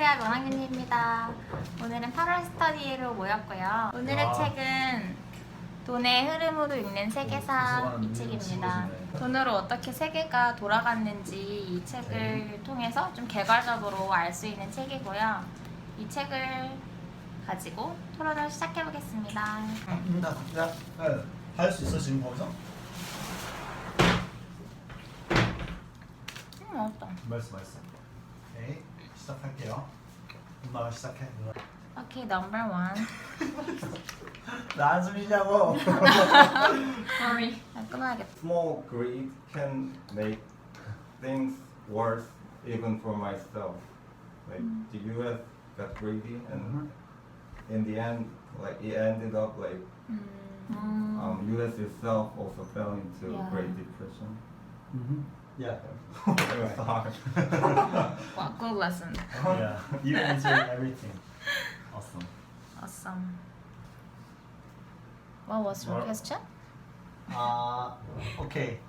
스터디해요 명랑유니입니다. 오늘은 8월 스터디로 모였고요. 오늘의 책은 돈의 흐름으로 읽는 세계사 이 책입니다. 돈으로 어떻게 세계가 돌아갔는지 이 책을 통해서 좀 개괄적으로 알 수 있는 책이고요. 이 책을 가지고 토론을 시작해 보겠습니다. 할 수 있어 지금 거기서? 맛있다. 맛있어. 오케이 시작할게요. 엄마가 시작해. 오케이, 넘버 1. 나 한숨이냐고. Sorry. 끊어야겠다. Small greed can make things worse even for myself. Like the U.S. got greedy, and in the end, like it ended up like U.S. itself also fell into Yeah. Great Depression. Yeah. It was hard. Wow, good lesson. Yeah. You answered everything. Awesome. Awesome. What was your question? Okay.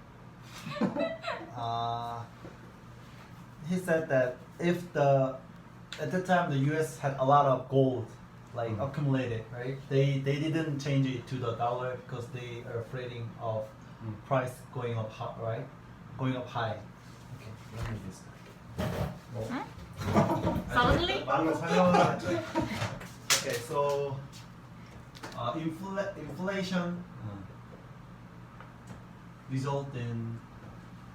He said that if at the time the U.S. had a lot of gold, like accumulated, right? They didn't change it to the dollar because they are afraid of price going up high, right? Going up high. Okay, let me just. Suddenly? 말로 설명을 하죠. Okay, so inflation result in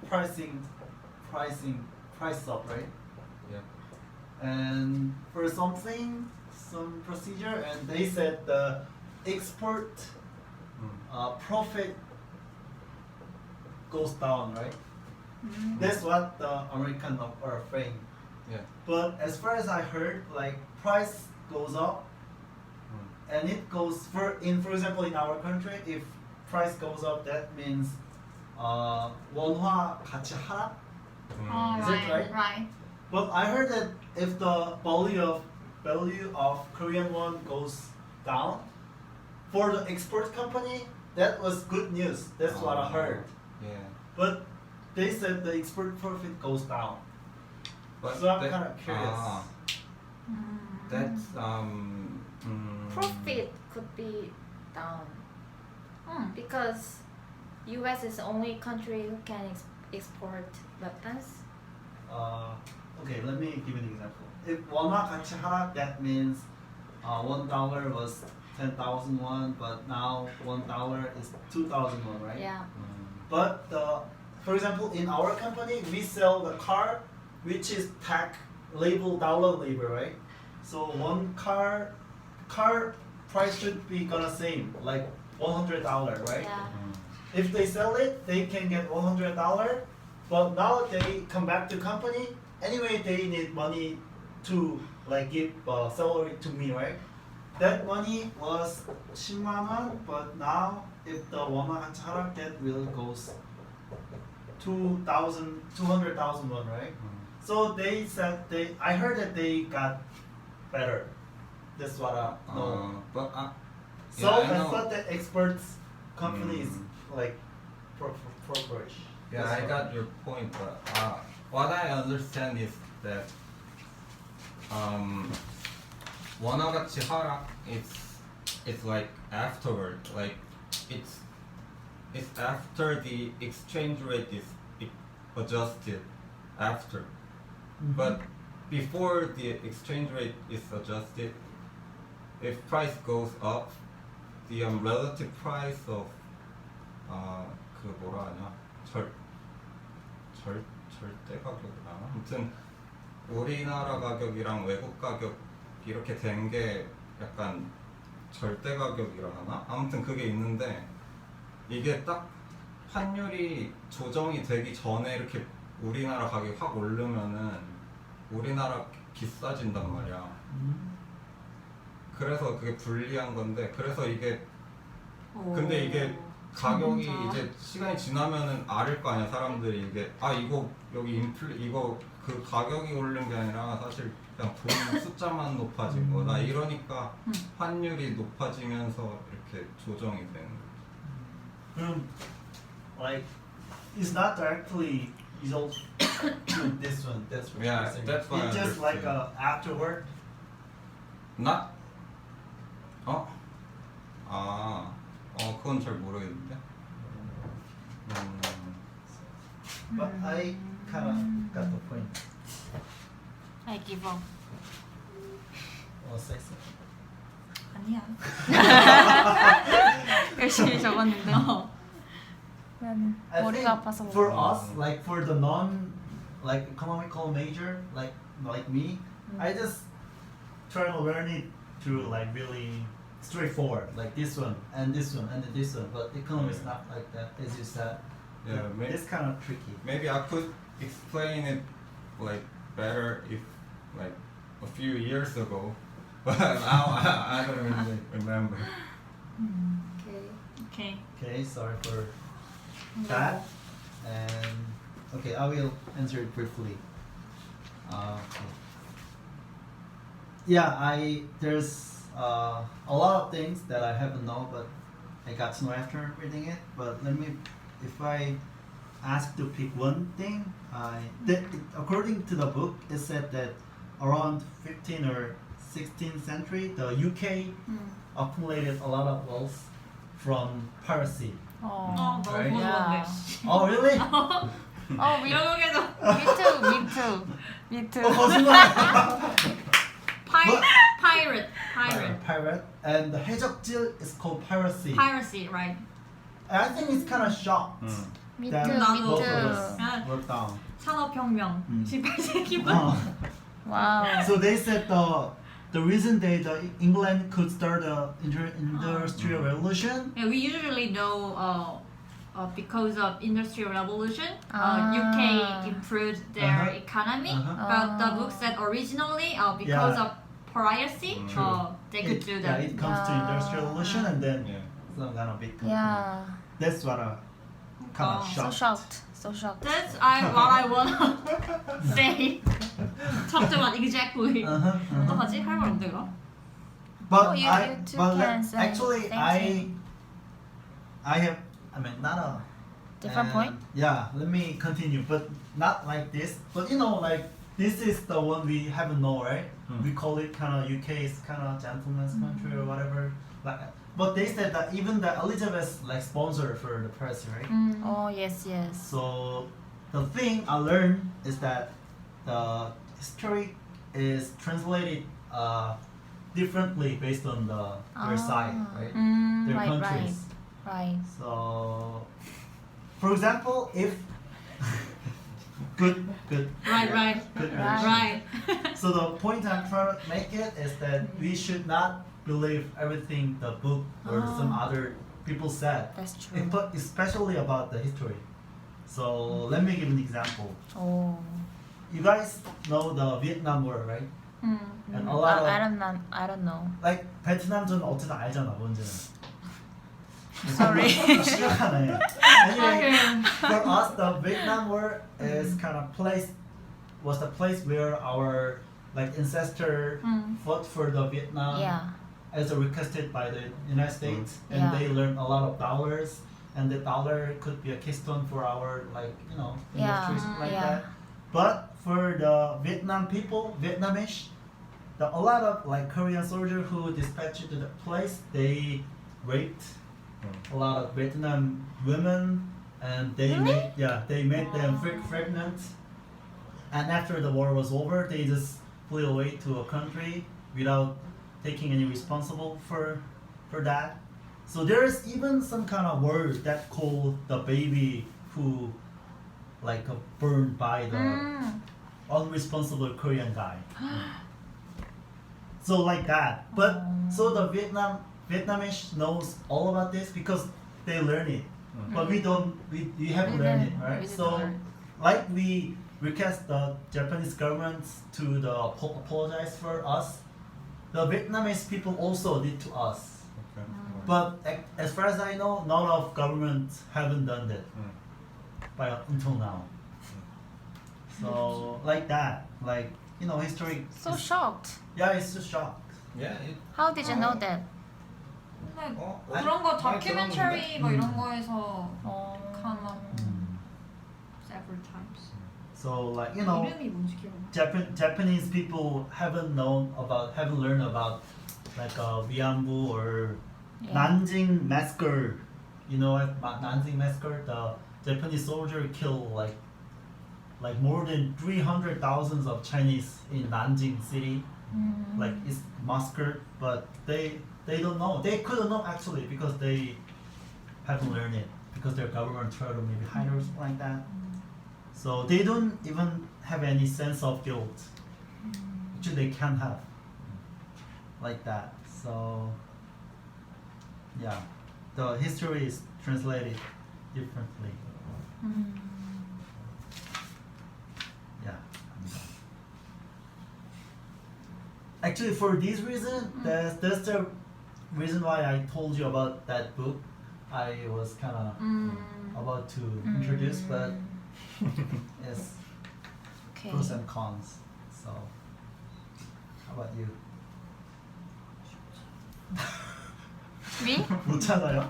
price up, right? Yeah. And for some procedure, and they said the export profit goes down, right? That's what the Americans are afraid. Yeah. But as far as I heard, like price goes up, and it goes for example in our country, if price goes up, that means 원화 가치 하락. Is it right? Right. But I heard that if the value of Korean won goes down, for the export company, that was good news. That's what I heard. Yeah. But they said the export profit goes down. But So I'm kind of curious. That's Profit could be down because U.S. is the only country who can export weapons. Okay, let me give you an example. If 원화 가치 하락, that means $1 was 10,000 won, but now $1 is 2,000 won, right? Yeah. But for example, in our company, we sell the car, which is tag label dollar label, right? So one car price should be gonna same, like $100, right? Yeah. If they sell it, they can get $100. But now they come back to company. Anyway, they need money to like give salary to me, right? That money was 10만 원, but now if the 원화 가치 하락, that will goes 200,000 won, right? So they said I heard that they got better. That's what I know. But So yeah, I that's know. what the experts company is like progress. Yeah, I got your point, but what I understand is that 원화 가치 하락 it's like afterward, like it's after the exchange rate is adjusted after, but before the exchange rate is adjusted, if price goes up, the relative price of 그 뭐라 하냐 절대 가격이나 아무튼 우리나라 가격이랑 외국 가격 이렇게 된 게 약간 절대 가격이라 하나? 아무튼 그게 있는데 이게 딱 환율이 조정이 되기 전에 이렇게 우리나라 가격이 확 오르면은 우리나라 비싸진단 말이야. 그래서 그게 불리한 건데 그래서 이게 근데 이게 가격이 이제 시간이 지나면은 알을 거 아니야 사람들이 이게 이거 여기 이거 그 가격이 오른 게 아니라 사실 그냥 돈 숫자만 높아진 거다 이러니까 환율이 높아지면서 이렇게 조정이 되는 거지. Like it's not directly is also this one. That's what Yeah, you're saying. that's what It's I just like understood. afterward. not? 그건 잘 모르겠는데. But I kind of got the point. I give up. Say so. 아니야. 열심히 적었는데. 난 I 머리가 think 아파서 못 for 먹어. us, like for the non, like economical major, like me, I just try to learn it through like really straightforward, like this one and this one and then this one. But economy is not like that, as you said. Yeah, It's kind of tricky. maybe I could explain it like better if like a few years ago, but now I don't really remember. 오케이. Okay, sorry for that. And okay, I will answer it briefly. Okay. Yeah, there's a lot of things that I haven't known, but I got to know after reading it. But if I ask to pick one thing, according to the book, it said that around 15th or 16th century, the UK accumulated a lot of wealth from piracy. 어. 너무 Right? 무서운데. Oh, really? 영국에도 Me too. Me too. 거짓말. pirate. Pirate. And the 해적질 is called piracy. Piracy, right? I think it's kind of shocked Me that too. 나도. both of Me us too. wrote down. 산업혁명 18세기부터. 와우. So they said the reason the England could start the industrial revolution. Yeah, we usually know because of Industrial Revolution, Ah. UK improved their Uh-huh. economy. Uh-huh. But the book said originally, because Yeah. of piracy, True. they could do Yeah, that. it comes to industrial revolution and then Yeah. some kind of big company. Yeah. That's what I kind of Oh. So shocked. shocked. That's what I wanna say. talked about exactly. Uh-huh. 어떡하지? 할 말 없는데 그럼? But Oh, you two can say actually thank I have not a Different point? Yeah, let me continue, but not like this. But like this is the one we haven't know, right? We call it kind of UK's kind of gentleman's country or whatever. Like, but they said that even the Elizabeth like sponsor for the press, right? Oh yes. So the thing I learned is that the history is translated differently based on their side, right? Their right. countries. Right. So, for example, if good, Right. good. Right. So the point I'm trying to make it is that we should not believe everything the book or some other people said, That's true. especially about the history. So let me give an example. Oh. You guys know the Vietnam War, right? And a lot of I don't know. like 베트남전 어쨌든 알잖아 뭔지는. Sorry. 시작하네. Anyway, for us, the Vietnam War is kind of was the place where our like ancestor fought for the Vietnam Yeah. as requested by the United States, and Yeah. they learned a lot of dollars, and the dollar could be a keystone for our Yeah. industries like Yeah. that. But for the Vietnam people, Vietnamese, a lot of like Korean soldiers who dispatched to the place, they raped a lot of Vietnam women, and they made them pregnant. And after the war was over, they just flew away to a country without taking any responsible for that. So there is even some kind of word that called the baby who burned by the unresponsible Korean guy. So like that. But so the Vietnamese knows all about this because they learn it. But we haven't learned it, right? We didn't So learn. like we request the Japanese government to apologize for us, the Vietnamese people also did to us. Okay. But as far as I know, none of governments haven't done that until now. So like that, history. So shocked. Yeah, it's just shocked. Yeah. How did you know that? 근데 어? 그런 거 많이 다큐멘터리 들었는데? 뭐 이런 거에서 어. come up several times. So like you know, 이름이 뭔지 기억 안 Japanese people haven't learned about like Wianbu or Yeah. Nanjing massacre. You know what Nanjing massacre? The Japanese soldier killed like more than 300,000 of Chinese in Nanjing city. Like it's massacred, but they don't know. They couldn't know actually because they haven't learned it because their government tried to maybe hide or something like that. So they don't even have any sense of guilt. Actually, they can't have like that. So yeah, the history is translated differently. Yeah. Actually, for this reason, that's the reason why I told you about that book. I was kind of about to introduce, but yes, Okay. pros and cons. So, how about you? Me? 못 찾아요?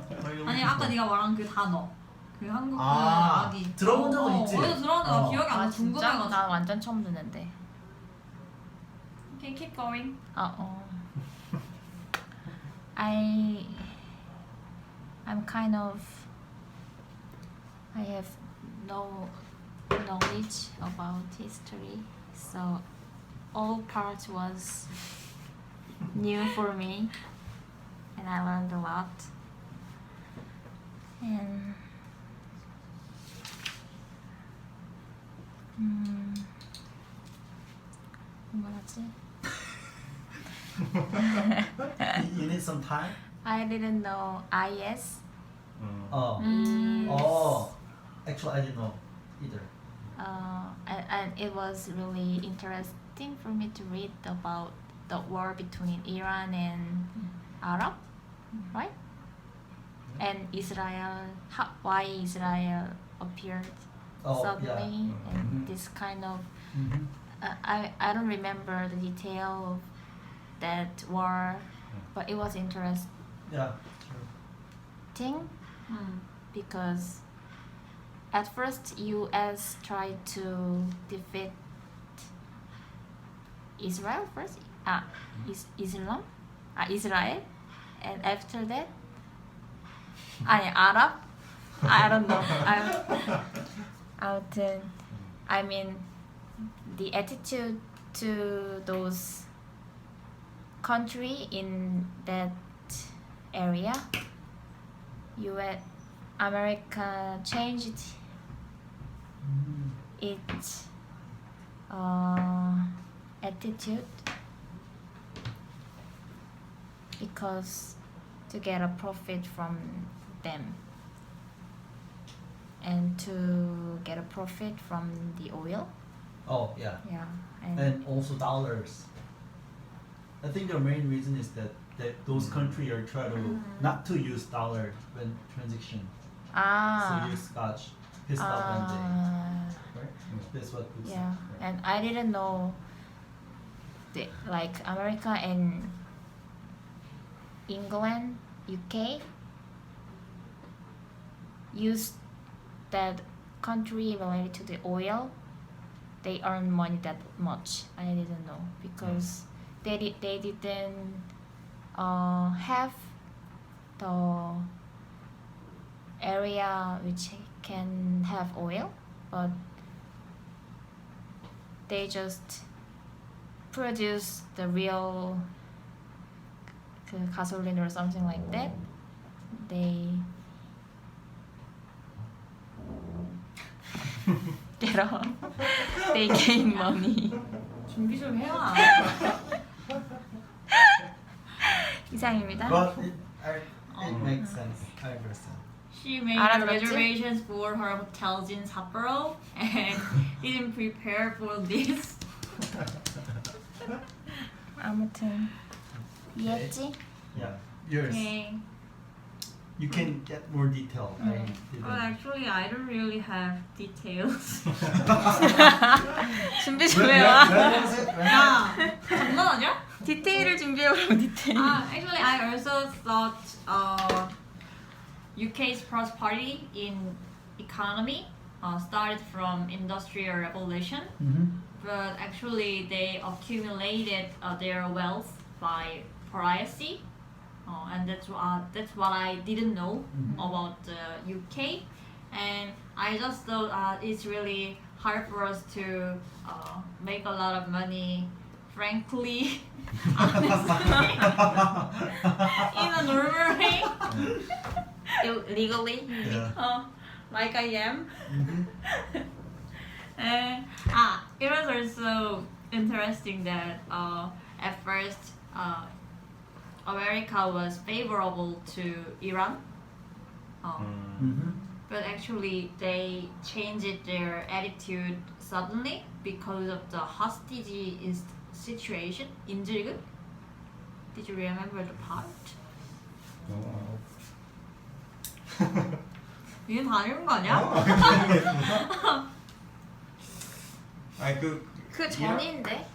아니 아까 네가 말한 그 단어 그 한국 그 아, 아기 들어본 적은 있지? 어디서 들었는데 나 기억이 안 나. 아 진짜? 궁금해가지고. 나 완전 처음 듣는데. Okay, keep going. I'm kind of I have no knowledge about history, so all part was new for me, and I learned a lot. And 뭐라지? You need some time? I didn't know IS. Oh. is, Oh. Actually, I didn't know either. and it was really interesting for me to read about the war between Iran and Arab, right? And Israel, why Israel appeared Oh, suddenly, yeah. and Mhm. this kind of Mhm. I don't remember the detail of that war, but it was interesting Yeah. True. because at first US tried to defeat Israel first, Israel, and after that, Arab, I don't know. 아무튼, I mean, the attitude to those country in that area, US, America changed its attitude because to get a profit from them and to get a profit from the oil. Oh, yeah. Yeah, And also dollars. I think the main reason is that those countries are trying to not to use dollar when transaction. So use Scotch pissed off when they, right? That's what we yeah, and I didn't know like America and England, UK used that country related to the oil. They earn money that much. I didn't know because they didn't have the area which can have oil, but they just produce the real gasoline or something like that. They they gain money. 준비 좀 해와. 이상입니다. But it makes sense. I understand. She made 알아들었지? reservations for her hotels in Sapporo and didn't prepare for this. 아무튼 이해했지? Yeah. Yours. Okay. You can get more detail. I didn't. Well, actually, I don't really have details. 준비 좀 When 해와. was it? When? 야, 장난하냐? 디테일을 준비해오라고 디테일. Actually, I also thought UK's prosperity in economy started from Industrial Revolution, but actually they accumulated their wealth by piracy, and that's what I didn't know about the UK, and I just thought it's really hard for us to make a lot of money. Frankly, honestly, in a normal way, Legally? Yeah. like I am. And it was also interesting that at first America was favorable to Iran, but actually they changed their attitude suddenly because of the hostage situation. 인질극? Did you remember the part? 이게 다 읽은 거 아니야? 아니 그 전인데?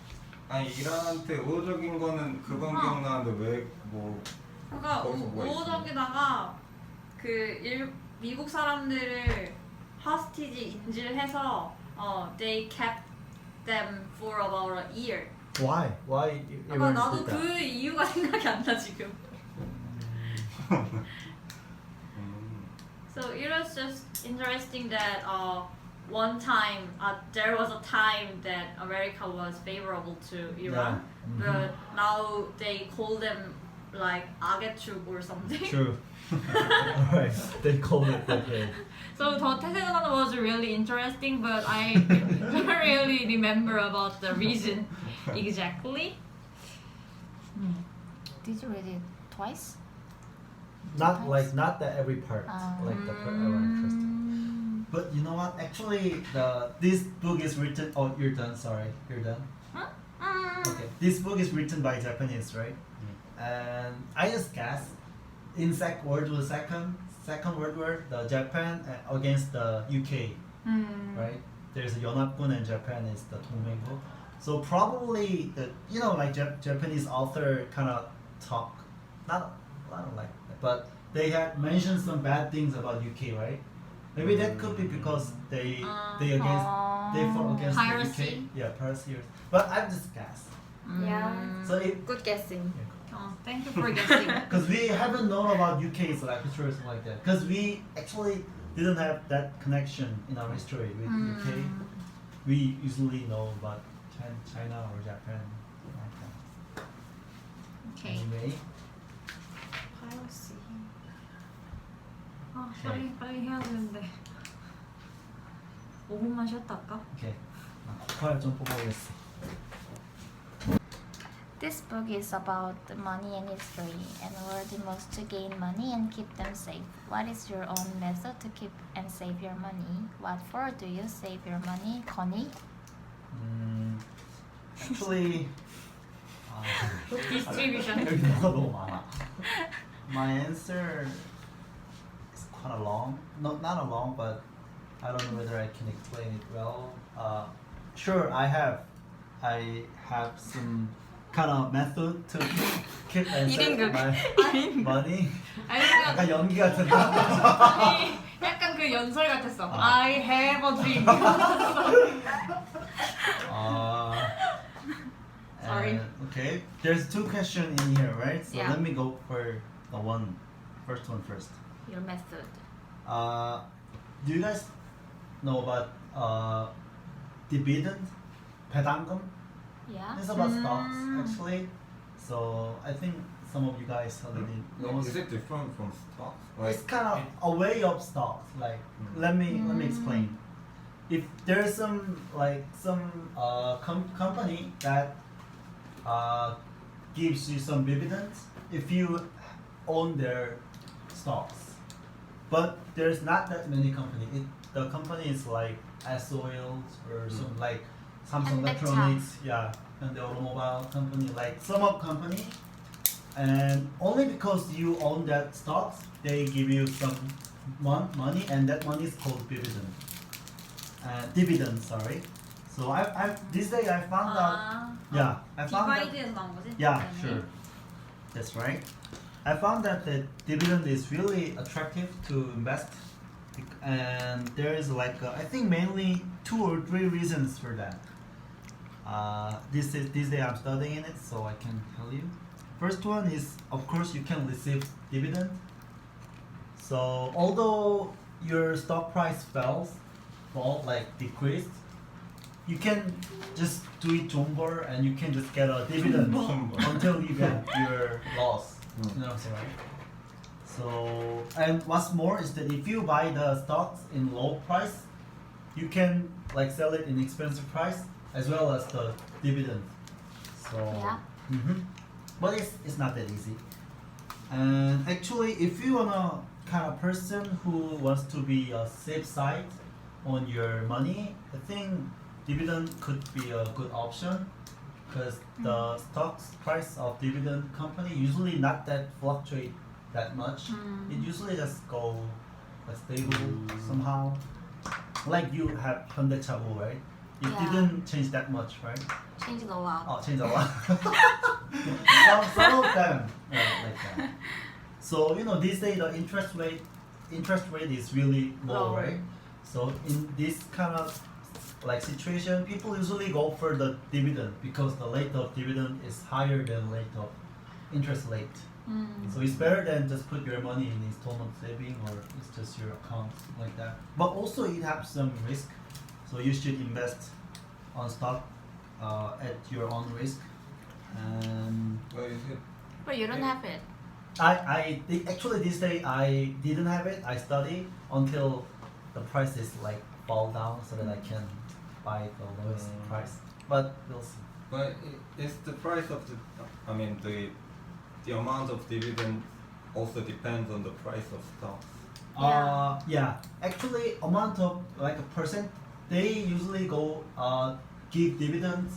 아니 이란한테 우호적인 거는 그건 기억나는데 왜 뭐 그러니까 거기서 뭐가 우호적이다가 미국 사람들을 hostage에 인질해서 they kept them for about a year. Why? Why? 그러니까 나도 그 이유가 생각이 안 나 지금. So it was just interesting that one time there was a time that America was favorable to Iran, but now they call them like 악의축 or something. True. Alright, they call it that way. So the 태세전 was really interesting, but I don't really remember about the reason exactly. Did you read it twice? Not that every part, like the part I want interested. Mm. But you know what? Actually, this book is written. Oh, you're done. Sorry, you're done. Okay, this book is written by Japanese, right? And I just guess in Second World War, the Japan against the UK, right? There's a 연합군 and Japan is the 동맹국. So probably the like Japanese author kind of talk, not like that, but they had mentioned some bad things about UK, right? Maybe that could be because they fought against the UK. Piracy. Yeah, piracy. But I'm just guess. Yeah. So it Good guessing. Thank you for guessing. because we haven't known about UK's like history or something like that. Because we actually didn't have that connection in our history with UK. We usually know about China or Japan, something like that. Okay. Anyway, Piracy. 빨리 해야 되는데 5분만 쉬었다 할까? okay. 코알 좀 뽑아보겠어. This book is about the money and history and where the most to gain money and keep them safe. What is your own method to keep and save your money? What for do you save your money, Connie? Actually, Distribution. 여기 뭐가 너무 많아. My answer is kind of long. Not a long, but I don't know whether I can explain it well. Sure, I have some kind of method to keep and save my money. 아니 약간 연기 같은데. 아니 약간 그 연설 같았어. I have a dream. Sorry. Okay, there's two questions in here, right? So Yeah. let me go for the first one first. Your method. Do you guys know about dividend? 배당금? Yeah. It's about stocks actually. So I think some of you guys already know. Is it different from stocks? It's kind of a way of stocks. Like let me explain. If there's some company that gives you some dividends if you own their stocks, but there's not that many companies. The company is like S-Oil or some like Samsung Electronics, yeah, and the automobile company, like sum up company, and only because you own that stocks, they give you some money, and that money is called dividend. Dividend, sorry. So this day I found out. Yeah, I found that. 디바이드에서 나온 거지? Yeah, sure. That's right. I found that the dividend is really attractive to invest And there is like I think mainly 2 or 3 reasons for that. This day I'm studying in it, so I can tell you. First one is, of course, you can receive dividend. So although your stock price fall like decreased, you can just do it jumbo and you can just get a dividend until you get your loss. You know what I'm saying, right? So, and what's more is that if you buy the stocks in low price, you can like sell it in expensive price as well as the dividend. So, Yeah. But it's not that easy. And actually, if you wanna kind of person who wants to be a safe side on your money, I think dividend could be a good option because the stocks price of dividend company usually not that fluctuate that much. It usually just go stable somehow. Like you have Hyundai, right? It Yeah. didn't change that much, right? Changed a lot. Oh, change a lot. some of them like that. So you know, these days the interest rate is really low, Low. right? So in this kind of like situation, people usually go for the dividend because the rate of dividend is higher than rate of interest rate. So it's better than just put your money in installment saving or it's just your account like that. But also it has some risk, so you should invest on stock at your own risk. And Where is it? But you don't have it. actually this day I didn't have it. I study until the prices like fall down so that I can buy the lowest price. But we'll see. But is the price of the, I mean the amount of dividend also depends on the price of stocks. Yeah. Actually, amount of like a percent, they usually go give dividends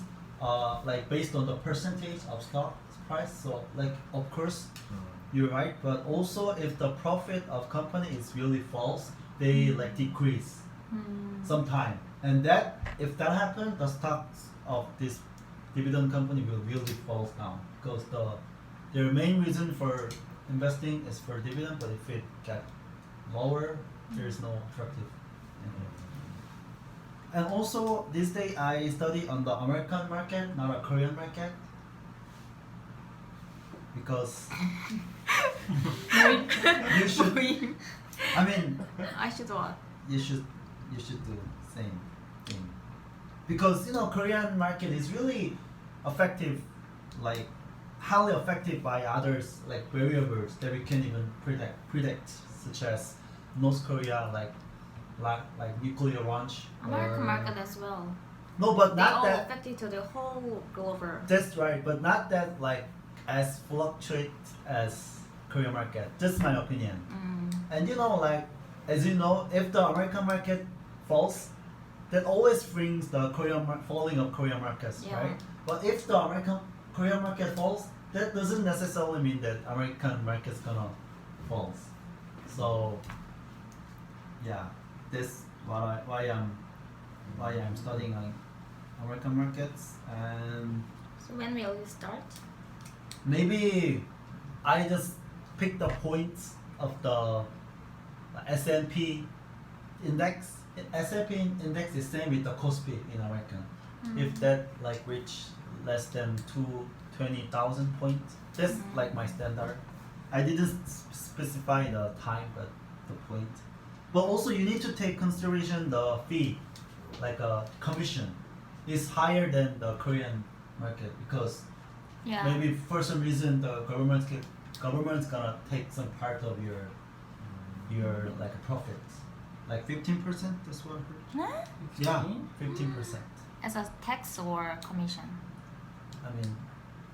like based on the percentage of stock price. So like of course you're right, but also if the profit of company is really false, they like decrease sometime. And that if that happens, the stocks of this dividend company will really fall down because their main reason for investing is for dividend, but if it get lower, there is no attractive. And also this day I study on the American market, not a Korean market, because you should. I mean, I should what? you should do same thing because you know Korean market is really effective, like highly affected by others like variables that we can't even predict, such as North Korea like nuclear launch. American or- market as well. No, but They not all that. affected to the whole global. That's right, but not that like as fluctuate as Korean market. Just my opinion. And you know, like as you know, if the American market falls, that always brings the falling of Korean markets, Yeah. right? But if the Korean market falls, that doesn't necessarily mean that American market's gonna fall. So yeah, that's why I'm studying on American markets. And So when will you start? maybe I just pick the points of the S&P index. S&P index is same with the Kospi in America. If that like reach less than 20,000 points, that's like my standard. I didn't specify the time, but the point. But also you need to take consideration the fee, like a commission, is higher than the Korean market because Yeah. maybe for some reason the government's gonna take some part of your like profits, like 15%. That's what I heard. Huh? Yeah, 15%. As a tax or commission? I mean,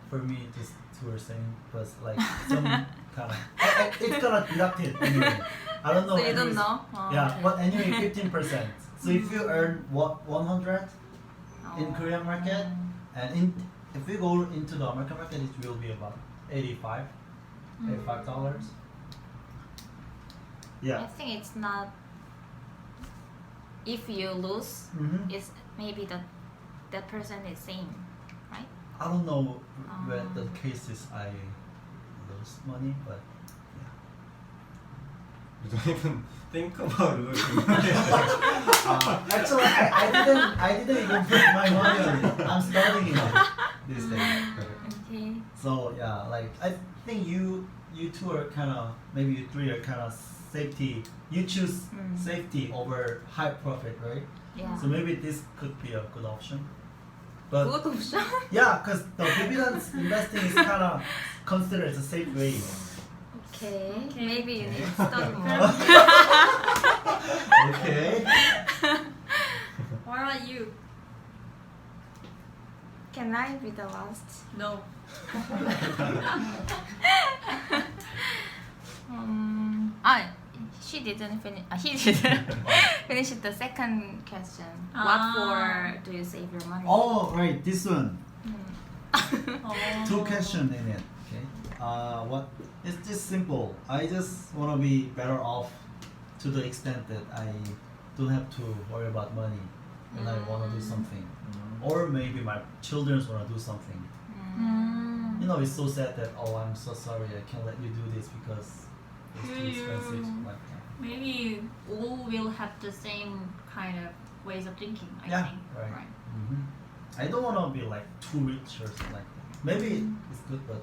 for me, just two are same, but like some kind of it's gonna deduct it anyway. I don't know. So you don't anyways. know? Oh, Yeah, okay. but anyway, 15%. So if you earn 100 in Oh. Korean market, and if we go into the American market, it will be about $85. I Yeah. think it's not. If you lose, it's maybe that person is same, right? I don't know when the cases I lose money, but You don't even think about losing money. Actually, I didn't even put my money on it. I'm starting it this day. Okay. So yeah, like I think you two are kind of, maybe you three are kind of safety. You choose safety over high profit, right? Yeah. So maybe this could be a good option. But Good option. yeah, because the dividends investing is kind of considered as a safe way. Okay. Maybe you need to study more. Okay. What about you? Can I be the last? No. She didn't finish. He didn't finish the second question. What for do you save your money? Oh right, this one. Oh. Two questions in it. Okay. What? It's just simple. I just want to be better off to the extent that I don't have to worry about money when I want to do something, or maybe my children want to do something. You know, it's so sad that, oh, I'm so sorry, I can't let you do this because it's too expensive. Like that. Maybe all will have the same kind of ways of thinking, I Yeah, think. right. I don't want to be like too rich or something like that. Maybe it's good, but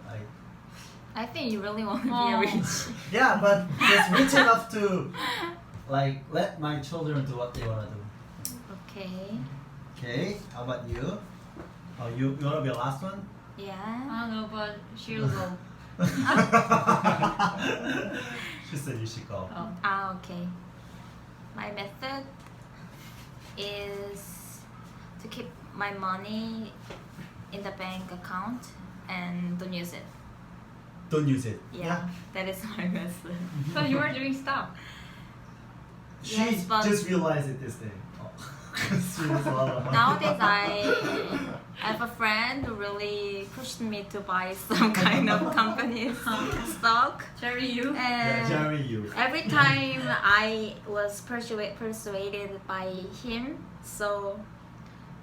I think you really want to Oh. be rich. yeah, but just rich enough to like let my children do what they want to do. Okay. Okay, how about you? Oh, you want to be the last one? Yeah. I don't know, but she'll go. She said you should go. Oh. Okay. My method is to keep my money in the bank account and don't use it. Don't use it. Yeah. That is my method. So you are doing stuff. She Yes, but- just realized it this day. Oh. She has a lot of money. Nowadays, I have a friend who really pushed me to buy some kind of company's stock. Jerry, you? Yeah, And Jerry, you. every time I was persuaded by him, so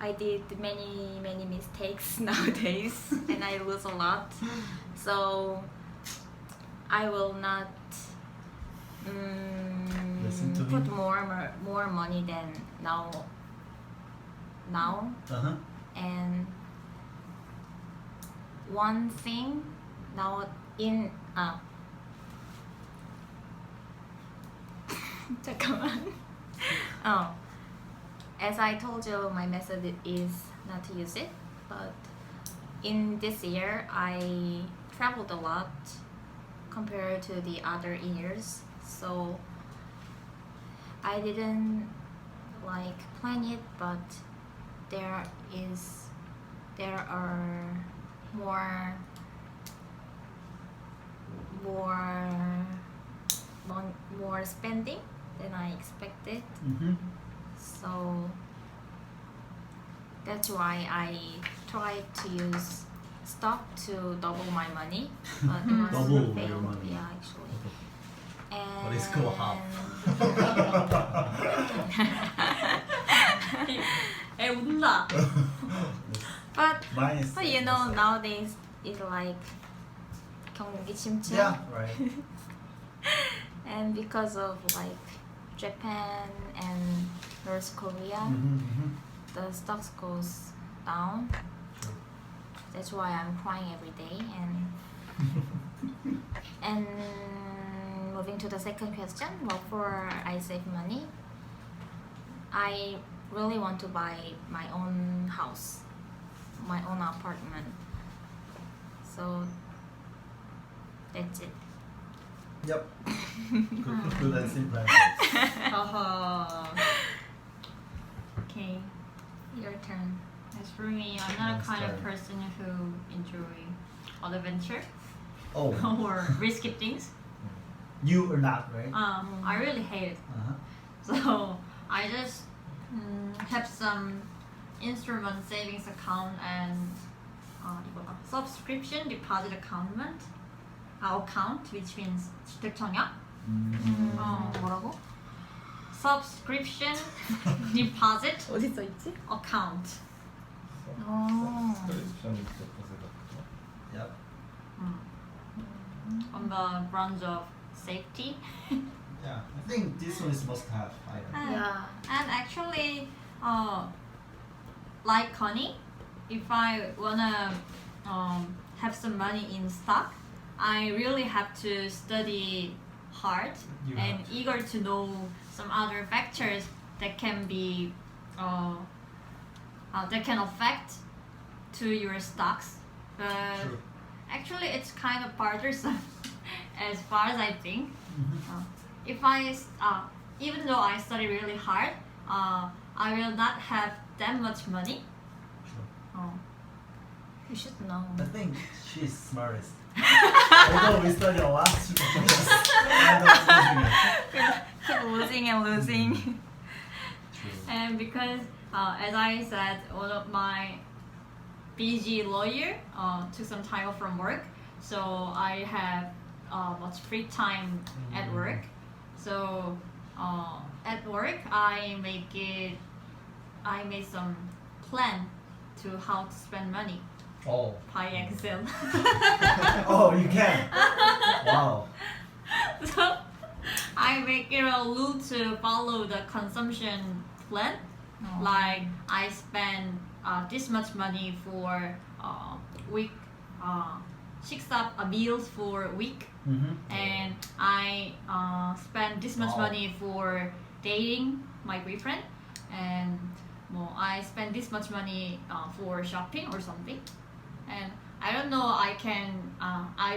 I did many mistakes nowadays, and I lose a lot. So I will not Listen to put him. more money than now. Uh-huh. And one thing now in 잠깐만. As I told you, my method is not to use it, but in this year I traveled a lot compared to the other years, so I didn't like plan it, but there are more spending than I expected. So that's why I tried to use stock to double my money, but it was Double failed. your money. Yeah, actually. And What is go half? 애 운다. Mine is. but you know, nowadays it's like 경기 침체. Yeah, right. And because of like Japan and North Korea, the stocks goes down. That's why I'm crying every day. And moving to the second question, what for I save money? I really want to buy my own house, my own apartment. So that's it. Yep. Good and simple. Haha. Okay. Your turn. As for me, I'm not a Next kind of turn. person who enjoy adventure Oh, or risky things. you or not, right? I really hate it. So I just have some instrument savings account and 이거다. Subscription deposit account, which means 주택청약. 뭐라고? Subscription deposit 어디 써 있지? account. Yep. On the grounds of safety. Yeah, I think this one is must have item. Yeah. And actually, like Connie, if I wanna have some money in stock, I really have to study hard You and have to. eager to know some other factors that can be that can affect to your stocks. But True. actually, it's kind of bothersome as far as I think. If I even though I study really hard, I will not have that much money. You should know. I think she's smartest. Although we study a lot, she Keep losing and losing. True. And because, as I said, one of my busy lawyer took some time off from work, so I have much free time at work. So at work, I made some plan to how to spend money Oh. by Excel. Oh, you can. Wow. So I make it a rule to follow the consumption plan. Like I spend this much money for week, 6 meals for a week, and I spend this much Wow. money for dating my boyfriend, and I spend this much money for shopping or something. And I don't know I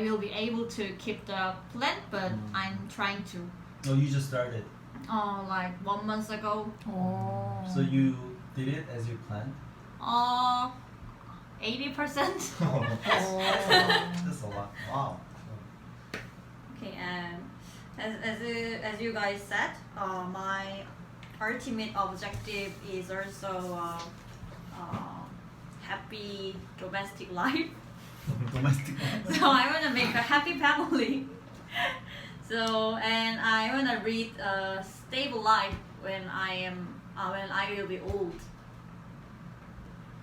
will be able to keep the plan, but I'm trying to. Oh, you just started. Like 1 month ago. Oh. So you did it as you planned? 80%. Oh. That's a lot. Wow. Okay, and as you guys said, my ultimate objective is also happy domestic life. Domestic. So I want to make a happy family. So and I want to lead a stable life when I will be old.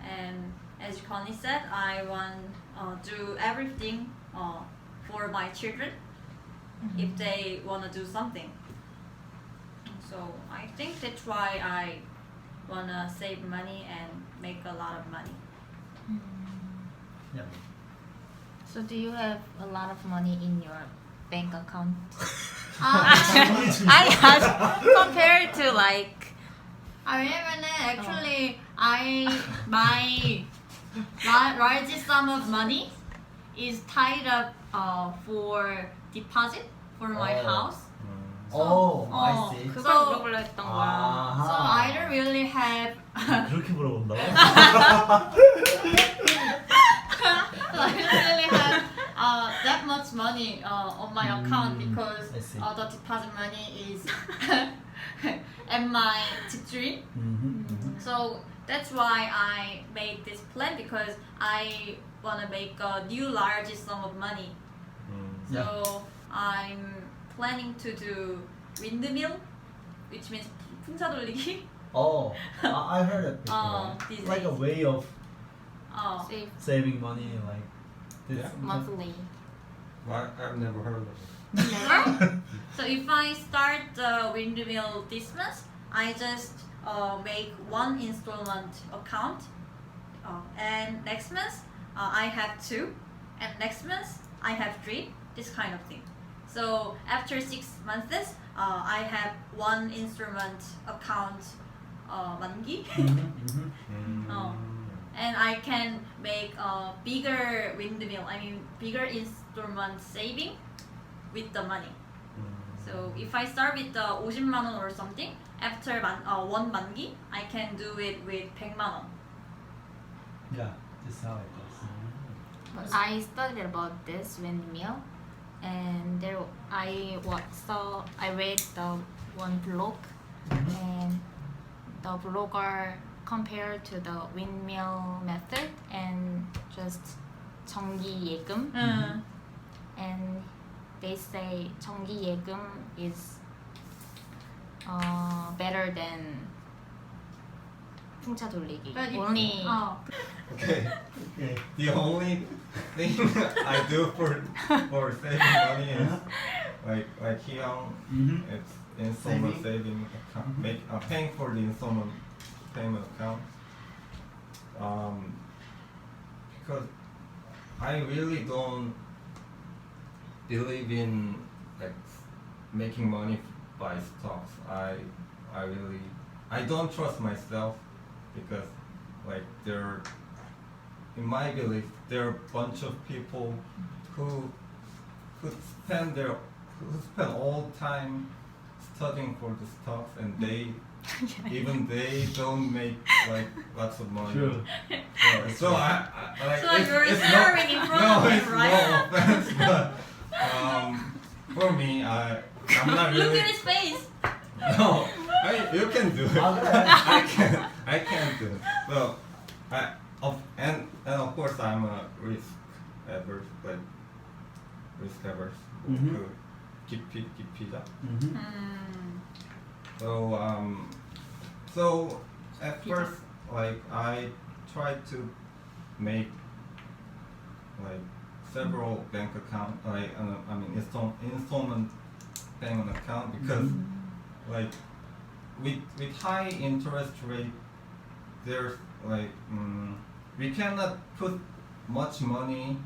And as Connie said, I want do everything for my children if they want to do something. So I think that's why I want to save money and make a lot of money. Yeah. So do you have a lot of money in your bank account? I asked compared to like. 왜냐면은 actually my largest sum of money is tied up for deposit for my Oh. house. Oh, I see. 그걸 물어보려 했던 거야. So I don't really have 그렇게 물어본다고? I don't really have that much money on my account because I see. the deposit money is at my 집주인. So that's why I made this plan because I want to make a new largest sum of money. So I'm planning to do windmill, which means 풍차 돌리기. Oh, I heard it before. These Like a days. way of Save saving money, like this. Yeah. monthly. I've never heard of it. Never? So if I start the windmill this month, I just make one installment account, and next month I have 2, and next month I have 3. This kind of thing. So after 6 months, I have one instrument account, 만기, and I can make a bigger windmill. I mean bigger instrument saving with the money. So if I start with the 50만 원 or something, after one 만기, I can do it with 100만 원. Yeah, this is how it goes. But I studied about this windmill, and there I read the one blog, and the blogger compared to the windmill method and just 정기 예금, and they say 정기 예금 is better than 풍차 돌리기. But if- Only Okay. Okay. The only thing I do for saving money is like Hyung, Mhm. it's installment Saving. saving account, Mhm. paying for the installment payment account. Because I really don't believe in like making money by stocks. I don't trust myself because like in my belief there are a bunch of people who spend all time studying for the stocks and they even they don't make like lots of money. True. So I like So you're it's staring in front no, of him, it's right? no offense, but for me, I'm not really. Look at his face. No, you can do it. I can't do it. So, and of course I'm a risk averse. Mhm. 깊이다. Mhm. So at first, like I tried to make like several bank account, installment payment account because like with high interest rate, there's like we cannot put much money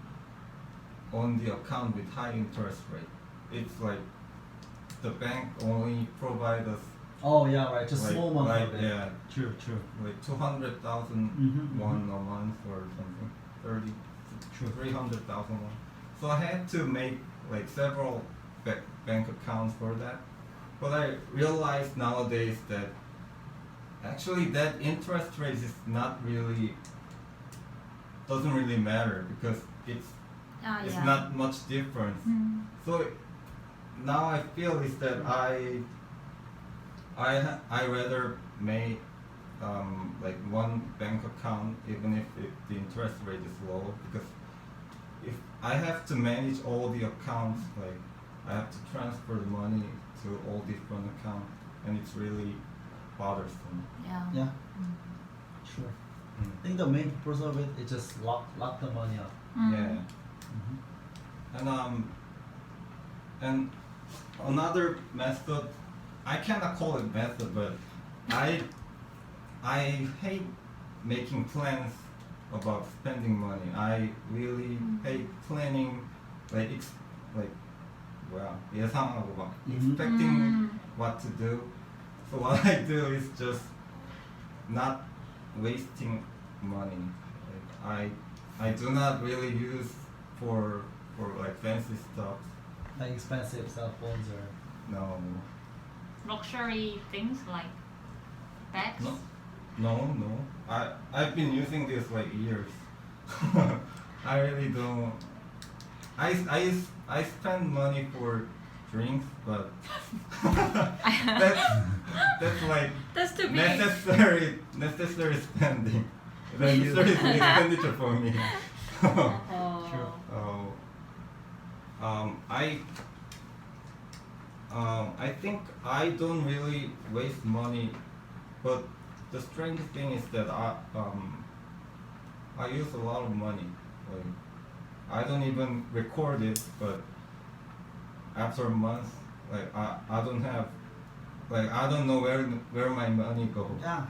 on the account with high interest rate. It's like the bank only provide us Oh yeah, right. Just like, small amount like of it. yeah, True, true. like 200,000 Mhm, won a month or something, 30, True. 300,000 won. So I had to make like several bank accounts for that. But I realized nowadays that actually that interest rate is not really doesn't really matter because it's not much difference. So now I feel is that I rather make like one bank account even if the interest rate is low because if I have to manage all the accounts, like I have to transfer the money to all different accounts and it's really bothersome. Yeah. Yeah. Sure. I think the main purpose of it is just lock the money up. Yeah. And another method, I cannot call it method, but I hate making plans about spending money. I really hate planning, like 예상하고 막 expecting what to do. So what I do is just not wasting money. Like I do not really use for like fancy stuff. Like expensive cell phones or No. Luxury things like bags. No. I've been using this like years. I really don't. I spend money for drinks, but that's like That's too big. necessary spending. Necessary expenditure for me. I think I don't really waste money, but the strange thing is that I use a lot of money. Like I don't even record it, but after a month, like I don't have, like I don't know where my money goes. yeah,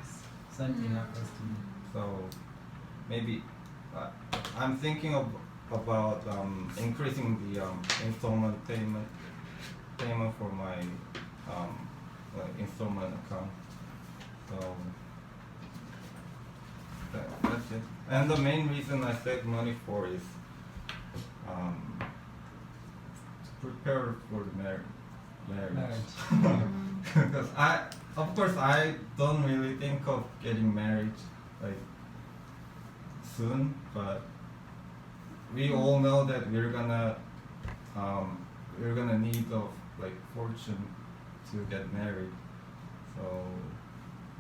same thing happens to me. So maybe I'm thinking about increasing the installment payment for my like installment account. So that's it. And the main reason I save money for is to prepare for the marriage. Because of course I don't really think of getting married like soon, but we all know that we're gonna need of like fortune to get married, so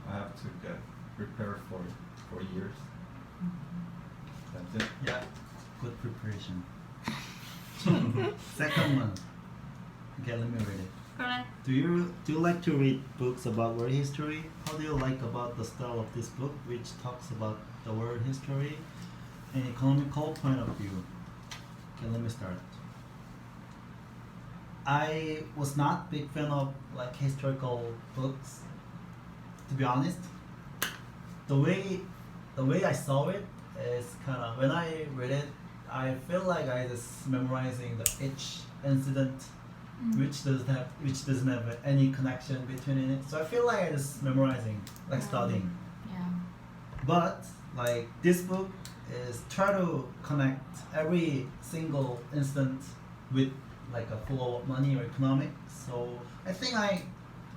I have to get prepared for it for years. That's it. Yeah, good preparation. Second one. Okay, let me read it. Correct. Do you like to read books about world history? How do you like about the style of this book, which talks about the world history and economical point of view? Okay, let me start. I was not big fan of like historical books. To be honest, the way I saw it is kind of when I read it, I feel like I just memorizing each incident, which doesn't have any connection between it. So I feel like I just memorizing, like studying. Yeah. But like this book is try to connect every single instance with like a flow of money or economic. So I think I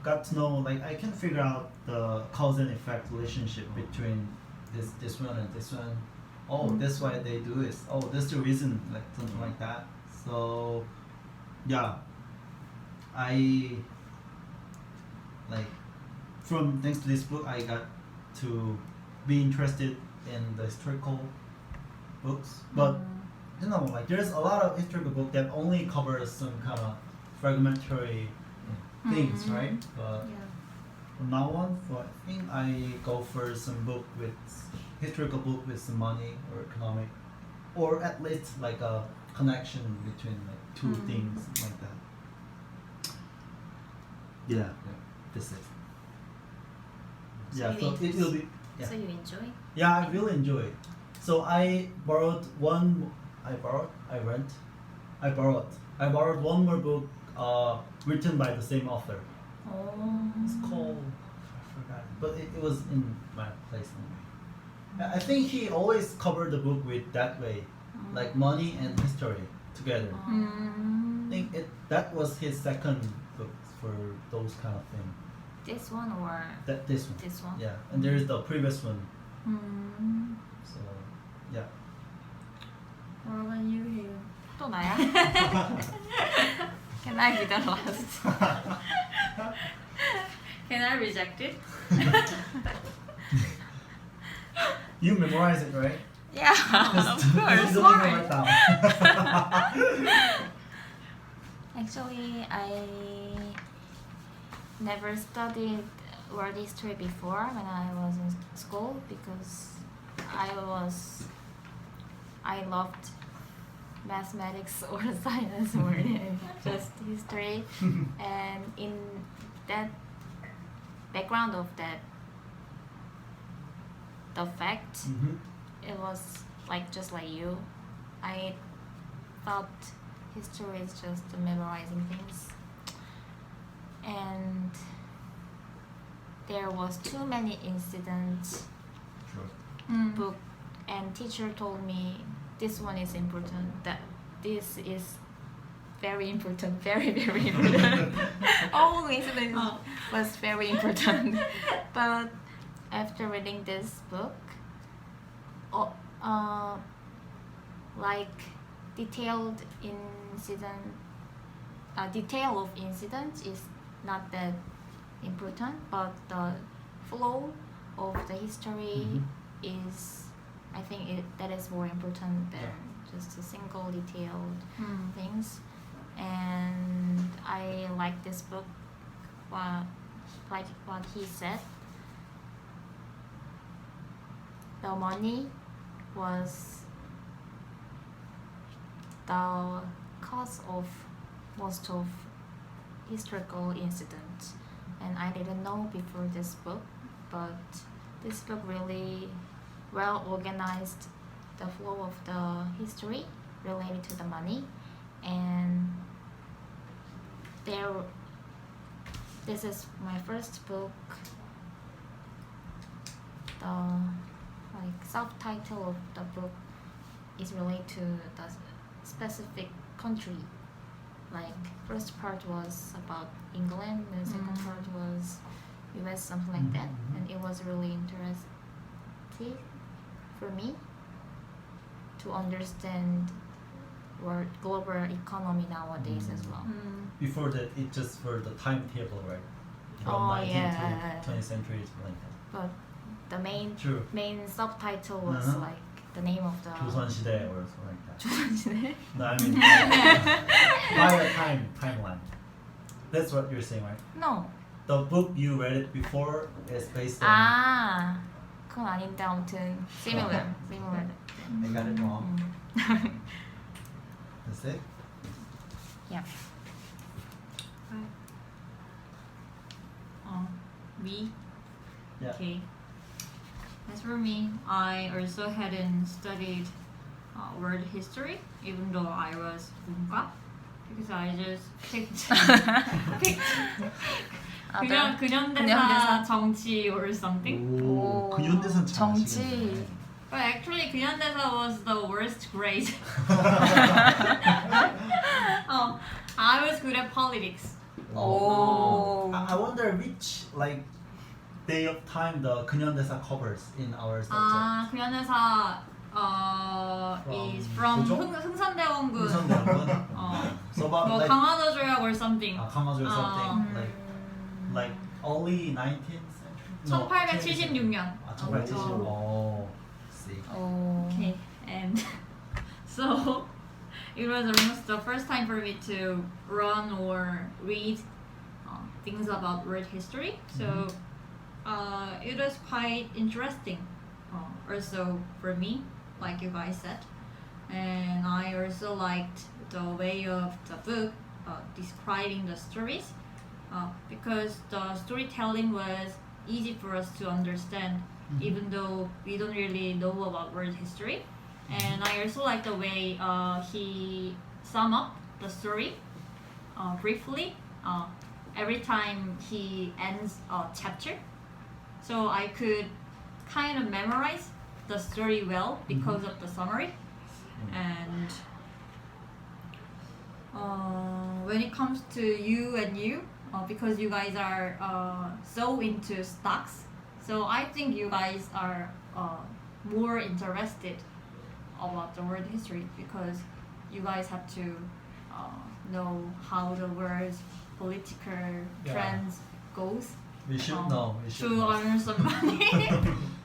got to know, like I can figure out the cause and effect relationship between this one and this one. Oh, that's why they do this. Oh, that's the reason, like something like that. So yeah, I like thanks to this book I got to be interested in the historical books. But you know, like there's a lot of historical book that only covers some kind of fragmentary things, right? But from now on, I think I go for some book with historical book with some money or economic, or at least like a connection between like two things like that. Yeah, this is. Yeah, so it will be. Yeah. So you enjoy? Yeah, I really enjoy it. So I borrowed one. I borrowed one more book written by the same author. Oh. It's called, I forgot, but it was in my place anyway. I think he always covered the book with that way, like money and history together. I think that was his second book for those kind of things. This one or This one. this one? Yeah, and there's the previous one. So yeah. What about you here? 또 나야? Can I be the last? Can I reject it? You memorize it, right? Yeah, of course. You don't Why? write down. Actually, I never studied world history before when I was in school because I loved mathematics or science more than just history. And in that background of that, the fact, it was like just like you. I thought history is just memorizing things, and there was too many incidents book, and teacher told me this one is important, that this is very important, very very important. All incidents was very important. But after reading this book, like detail of incidents is not that important, but the flow of the history is, I think that is more important than just a single detailed things. And I like this book, like what he said. The money was the cause of most of historical incidents, and I didn't know before this book, but this book really well organized the flow of the history related to the money. And this is my first book. The subtitle of the book is related to the specific country. Like first part was about England, and the second part was US, something like that. And it was really interesting for me to understand world global economy nowadays as well. Before that, it's just for the timetable, right? From Oh, 19th yeah. to 20th century, like that. But the True. main subtitle was like the name of the 조선시대 or something like that. 조선시대? No, I mean by a timeline. That's what you're saying, right? No. The book you read it before is based on. 아, 그건 아닌데 아무튼 similar. I got it wrong. That's it. Yeah. Me? Yeah. Okay. As for me, I also hadn't studied world history, even though I was 문과, because I just picked 그냥 근현대사 정치 or something. 오, 근현대사는 참 정치. 아시겠네. But actually, 근현대사 was the worst grade. I was good at politics. 오. I wonder which like day of time the 근현대사 covers in our subject. 근현대사 is from 고종? 흥선대원군. 흥선대원군. So about 뭐 like 강화도 조약 or something. 강화도 something like early 19th century. 1876년. 1876. Oh, see. 오. Okay, and so it was almost the first time for me to run or read things about world history. So it was quite interesting. Also for me, like you guys said, and I also liked the way of the book describing the stories because the storytelling was easy for us to understand, even though we don't really know about world history. And I also like the way he sum up the story briefly every time he ends a chapter. So I could kind of memorize the story well because of the summary. And when it comes to you and you, because you guys are so into stocks, so I think you guys are more interested about the world history because you guys have to know how the world's political trends goes. We should know. We should to know. earn some money.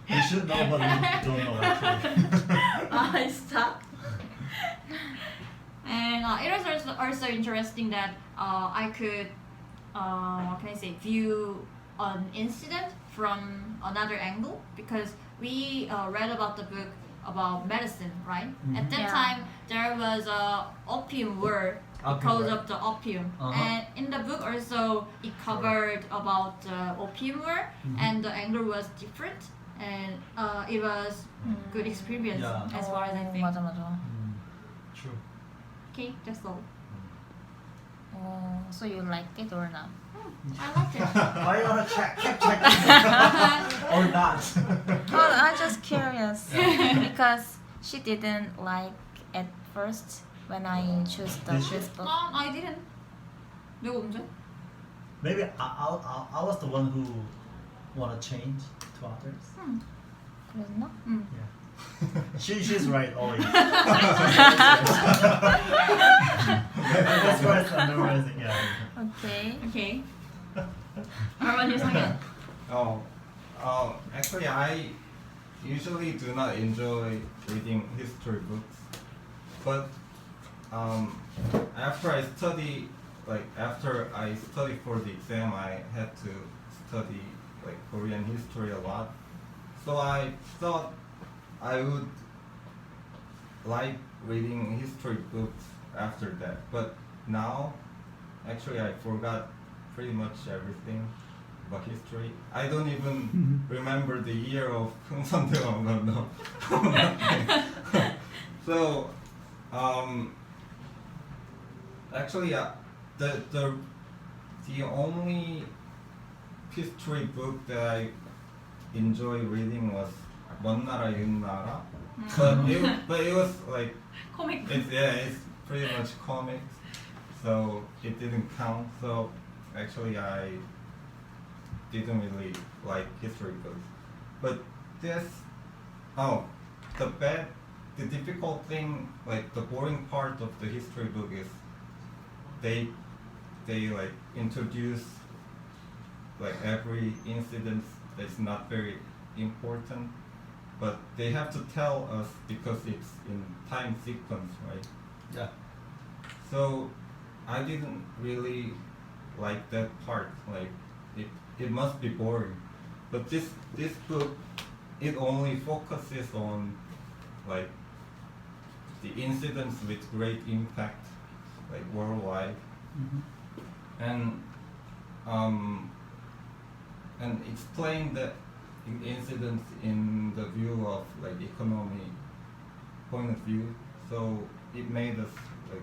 We should know, but we don't know actually. I stuck. And it was also interesting that I could, what can I say, view an incident from another angle because we read about the book about medicine, right? At that time, there was a opium war because of the opium. And in the book also, it covered about the opium war and the angle was different. And it was good experience as far as I think. 맞아 맞아. True. Okay, that's all. So you liked it or not? I liked it. Why you wanna keep checking or not? Well, I'm just curious because she didn't like at first when I chose Did she? this book. I didn't. 내가 언제? Maybe I was the one who wanna change to others. 그랬나? Yeah. She's right always. That's why I'm memorizing. Yeah. Okay. Okay. How about you, Sang-yeon? Actually, I usually do not enjoy reading history books, but after I study for the exam, I had to study like Korean history a lot. So I thought I would like reading history books after that, but now actually I forgot pretty much everything about history. I don't even remember the year of 흥선대원군. So actually the only history book that I enjoy reading was 먼 나라 윤 나라. But it was like Comic. it's pretty much comics, so it didn't count. So actually I didn't really like history books. But the difficult thing, like the boring part of the history book is they like introduce like every incident that's not very important, but they have to tell us because it's in time sequence, right? Yeah. So I didn't really like that part. Like it must be boring. But this book, it only focuses on like the incidents with great impact, like worldwide. and explain the incident in the view of like economy point of view, so it made us like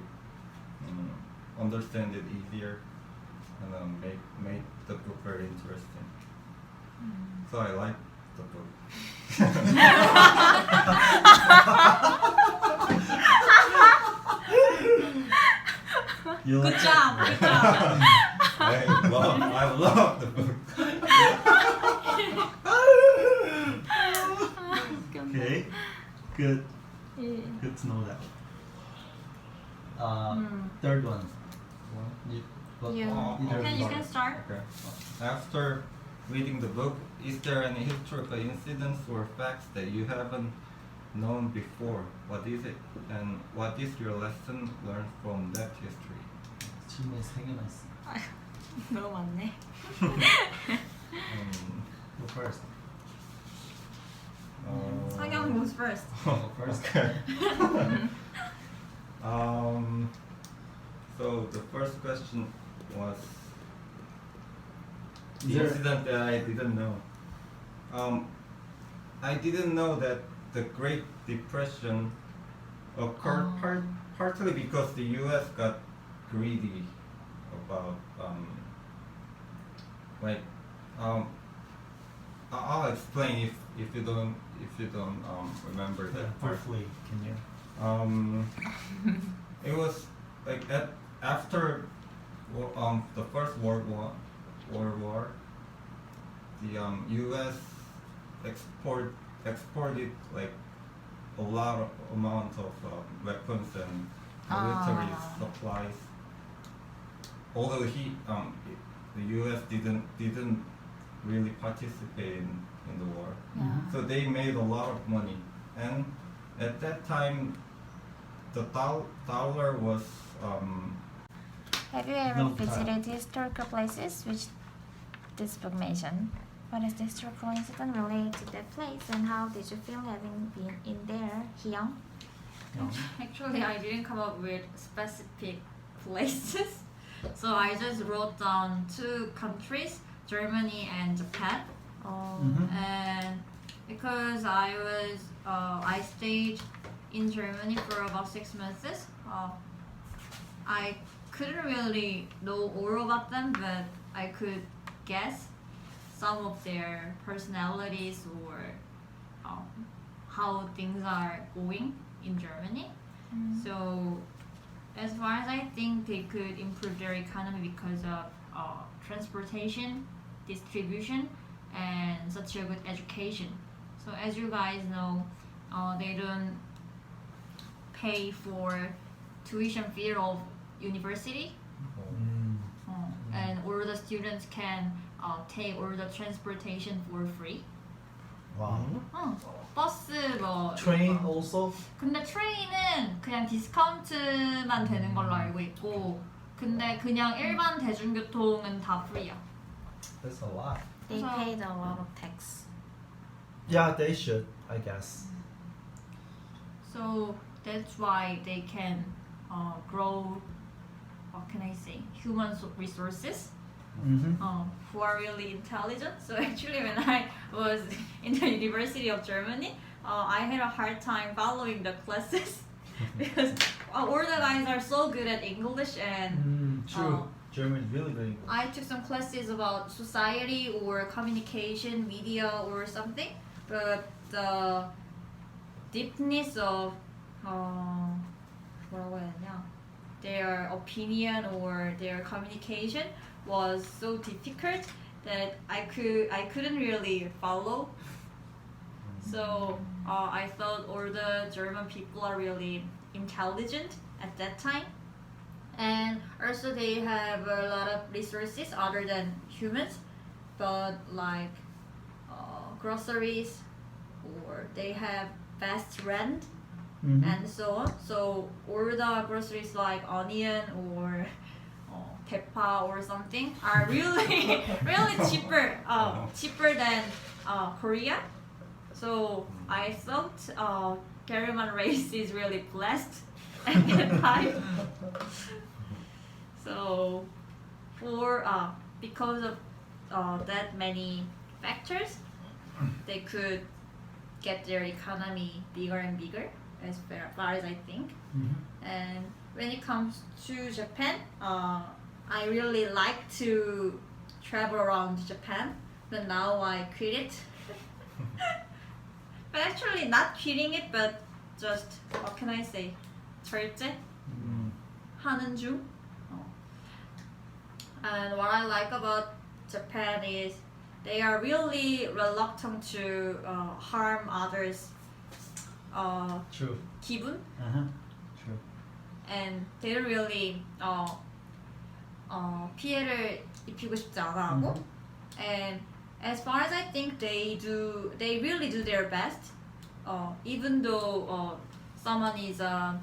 understand it easier and made the book very interesting. So I like the book. You Good like job, it? good job. I love the book. Okay, good. Good to know that. Third one. You. You can start. Okay. After reading the book, is there any historical incidents or facts that you haven't known before? What is it? And what is your lesson learned from that history? 질문이 3개나 있어. 너무 많네. Go first. 성형 goes first. Go first. So the first question was Is the there- incident that I didn't know. I didn't know that the Great Depression occurred partly because the U.S. got greedy about I'll explain if you don't remember that part. Briefly, can you? It was like after the First World War, the U.S. exported like a lot of amount of weapons and military supplies. Although the U.S. didn't really participate in the war, so they made a lot of money. And at that time, the dollar was Have you ever No, visited historical places which this book mentioned? What is the historical incident related to that place, and how did you feel having been in there, Hyung? Actually, I didn't come up with specific places. So I just wrote down 2 countries, Germany and Japan. And because I stayed in Germany for about 6 months, I couldn't really know all about them, but I could guess some of their personalities or how things are going in Germany. So as far as I think, they could improve their economy because of transportation, distribution, and such a good education. So as you guys know, they don't pay for tuition fee of university, and all the students can take all the transportation for free. Wow. 버스 뭐 Train 이런 거. also? 근데 트레인은 그냥 디스카운트만 되는 걸로 알고 있고, 근데 그냥 일반 대중교통은 다 프리야. That's a lot. They So- paid a lot of tax. Yeah, they should, I guess. So that's why they can grow, what can I say, human resources who are really intelligent. So actually when I was in the University of Germany, I had a hard time following the classes because all the guys are so good at English, and True. German is really very good. I took some classes about society or communication, media or something, but the deepness of 뭐라고 해야 되냐, their opinion or their communication was so difficult that I couldn't really follow. So I thought all the German people are really intelligent at that time, and also they have a lot of resources other than humans, but like groceries, or they have fast rent and so on. So all the groceries like onion or pepper or something are really really cheaper than Korea. So I thought German race is really blessed at that time. So for because of that many factors, they could get their economy bigger and bigger, as far as I think. And when it comes to Japan, I really like to travel around Japan, but now I quit it. But actually not quitting it, but just, what can I say? 절제? 하는 중. And what I like about Japan is they are really reluctant to harm others' True. 기분, True. and they don't really 피해를 입히고 싶지 않아 하고. And as far as I think, they really do their best. Even though someone has a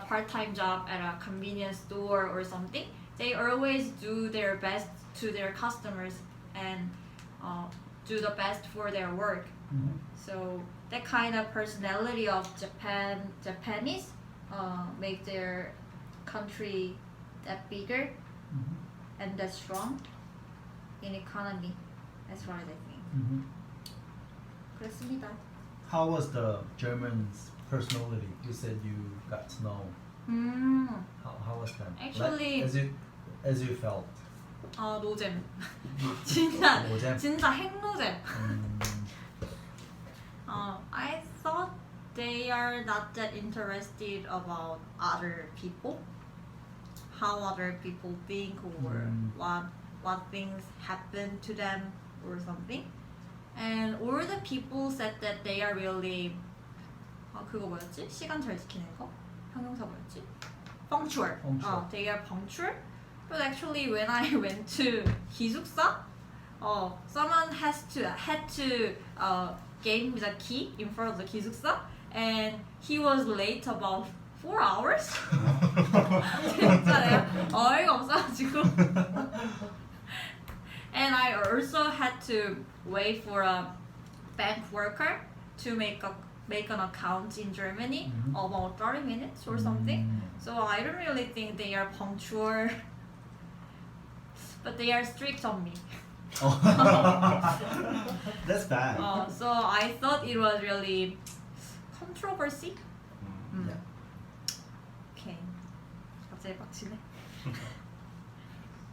part-time job at a convenience store or something, they always do their best to their customers and do the best for their work. So that kind of personality of Japanese make their country that bigger and that strong in economy, as far as I think. 그렇습니다. How was the German's personality? You said you got to know. How was that? Actually- Like, as you felt. 노잼. 진짜 노잼? 진짜 핵노잼. I thought they are not that interested about other people, how other people think, or what things happen to them or something. And all the people said that they are really 그거 뭐였지? 시간 잘 지키는 거? 형용사 뭐였지? punctual. Punctual. They are punctual. But actually, when I went to 기숙사, someone had to gave me the key in front of the 기숙사, and he was late about 4 hours. 진짜 내가 어이가 없어가지고. And I also had to wait for a bank worker to make an account in Germany about 30 minutes or something. So I don't really think they are punctual, but they are strict on me. That's bad. So I thought it was really controversy. Yeah. Okay. 갑자기 빡치네.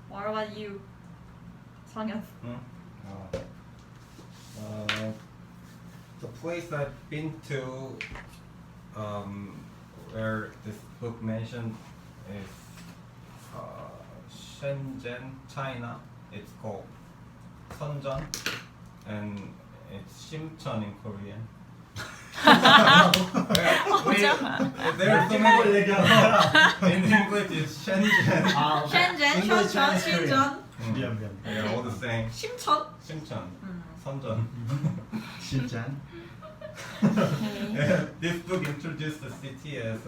What about you, 성현? The place I've been to, where this book mentioned, is Shenzhen, China. It's called Sunjeon, and it's Simcheon in Korean. There's so many. In English, it's Shenzhen. Shenzhen, English, Shenzhen, Chinese, Korean. Shenzhen, 미안. They're all the same. 심천. Simcheon, Sunjeon. 진짠. This book introduced the city as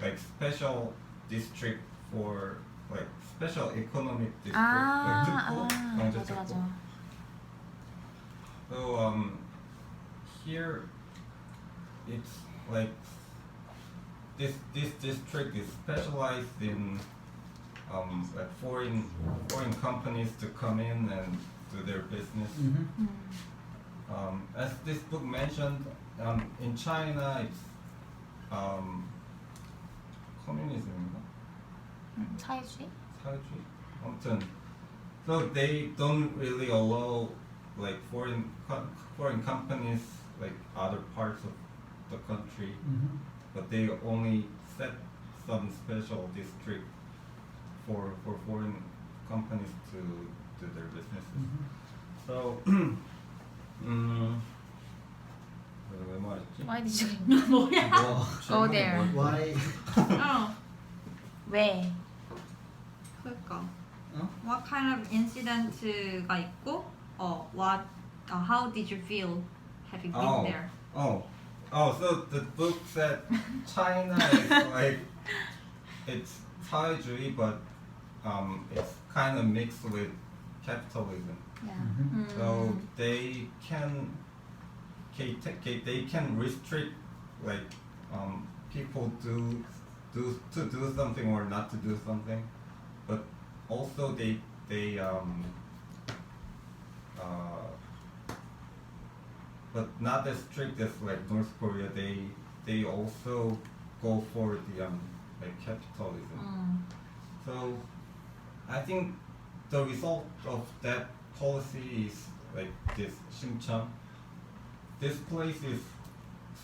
like special district for like special economic district, like 특구, 경제 맞아. 특구. So here it's like this district is specialized in like foreign companies to come in and do their business. As this book mentioned, in China it's communism인가? 사회주의? 사회주의? 아무튼, so they don't really allow like foreign companies like other parts of the country, but they only set some special district for foreign companies to do their businesses. So 왜 말했지? Why did you 뭐야? go there? Why? 왜? 그러니까. 어? What kind of incident가 있고, how did you feel having been there? So the book said China is like it's 사회주의, but it's kind of mixed with capitalism. Yeah. So they can restrict like people to do something or not to do something, but also they but not as strict as like North Korea. They also go for the like capitalism. So I think the result of that policy is like this Simcheon. This place is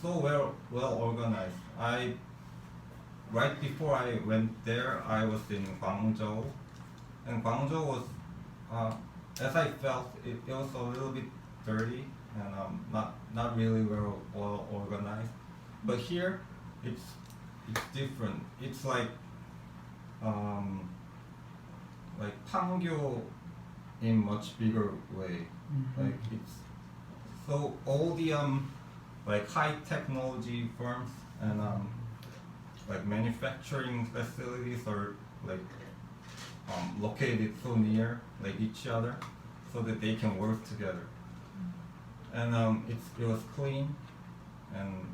so well organized. Right before I went there, I was in Guangzhou, and Guangzhou was, as I felt, it was a little bit dirty and not really well organized. But here, it's different. It's like Pangyo in much bigger way. Like it's so all the like high technology firms and like manufacturing facilities are like located so near like each other so that they can work together. And it was clean, and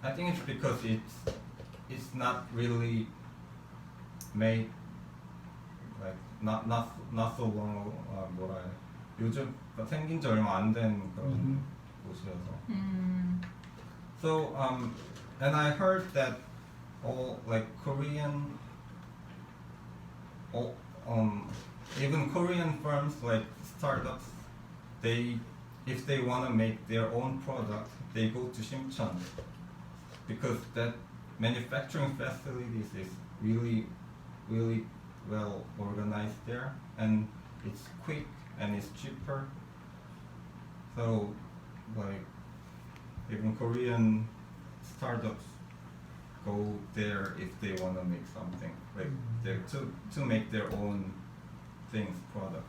I think it's because it's not really made like not so long 뭐라 해 요즘 생긴 지 얼마 안 된 그런 곳이어서. So and I heard that all like Korean even Korean firms like startups, if they want to make their own product, they go to Simcheon because that manufacturing facilities is really well organized there, and it's quick and it's cheaper. So like even Korean startups go there if they want to make something like to make their own things, products.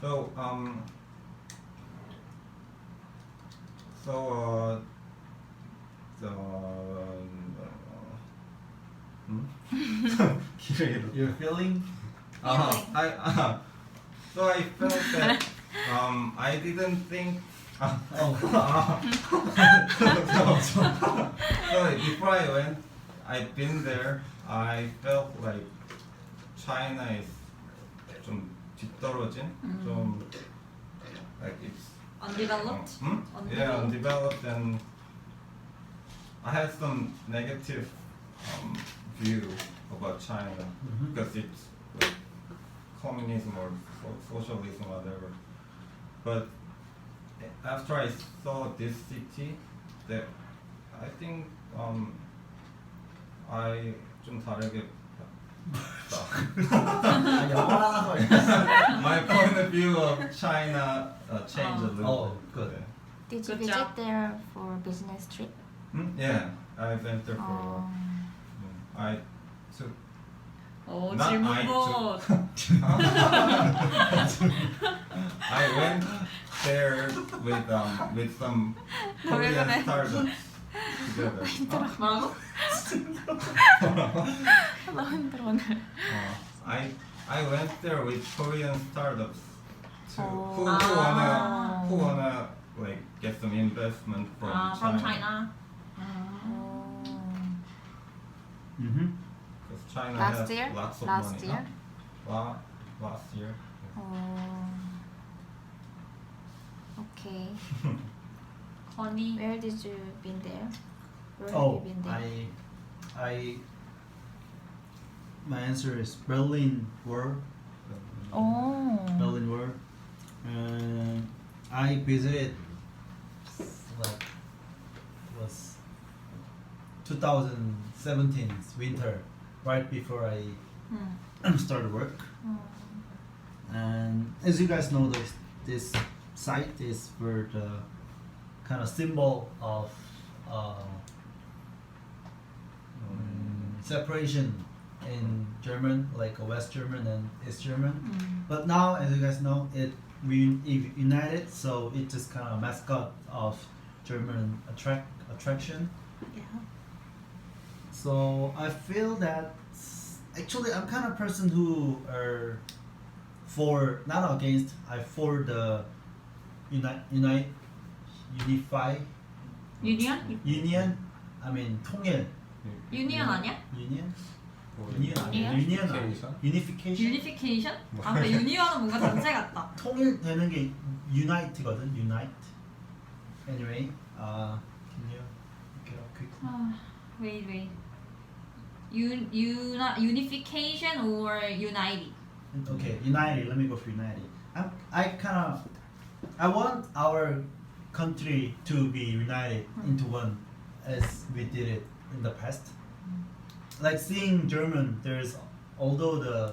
So You're feeling? So I felt that I didn't think. So before I went, I've been there. I felt like China is 좀 뒤떨어진, 좀 like it's Undeveloped. yeah, undeveloped, and I had some negative view about China because it's like communism or socialism, whatever. But after I saw this city, that I think I 좀 다르게 my point of view of China changed a little bit. good. Did you Good visit job. there for business trip? Yeah, I went there for a while. I took 오 Not 질문봇. I went there with some Korean startups together. 뭐라고? 너무 힘들어 오늘. I went there with Korean startups to, who Ah. wanna like get some investment from From China. Because China Last has year? lots of Last money. year? Last year. Okay. 건이. Where did you been there? Where have Oh, you been there? my answer is Berlin Wall. Oh. Berlin Wall. I visited like was 2017's winter, right before I started work. And as you guys know, this site is where the kind of symbol of separation in German, like a West German and East German. But now, as you guys know, it united, so it's just kind of a mascot of German attraction. Yeah. So I feel that actually I'm kind of person who are for, not against, I for the unify 유니언? union. I mean 통일. 유니언 아니야? Union. 유니언 아니에요? 유니언 아니에요? 유니피케이션? Unification? 아 근데 유니언은 뭔가 단체 같다. 통일되는 게 unite거든. unite. Anyway, can you get up quickly? wait. Unification or united? Okay, united. Let me go for united. I want our country to be united into one, as we did it in the past. Like seeing German, although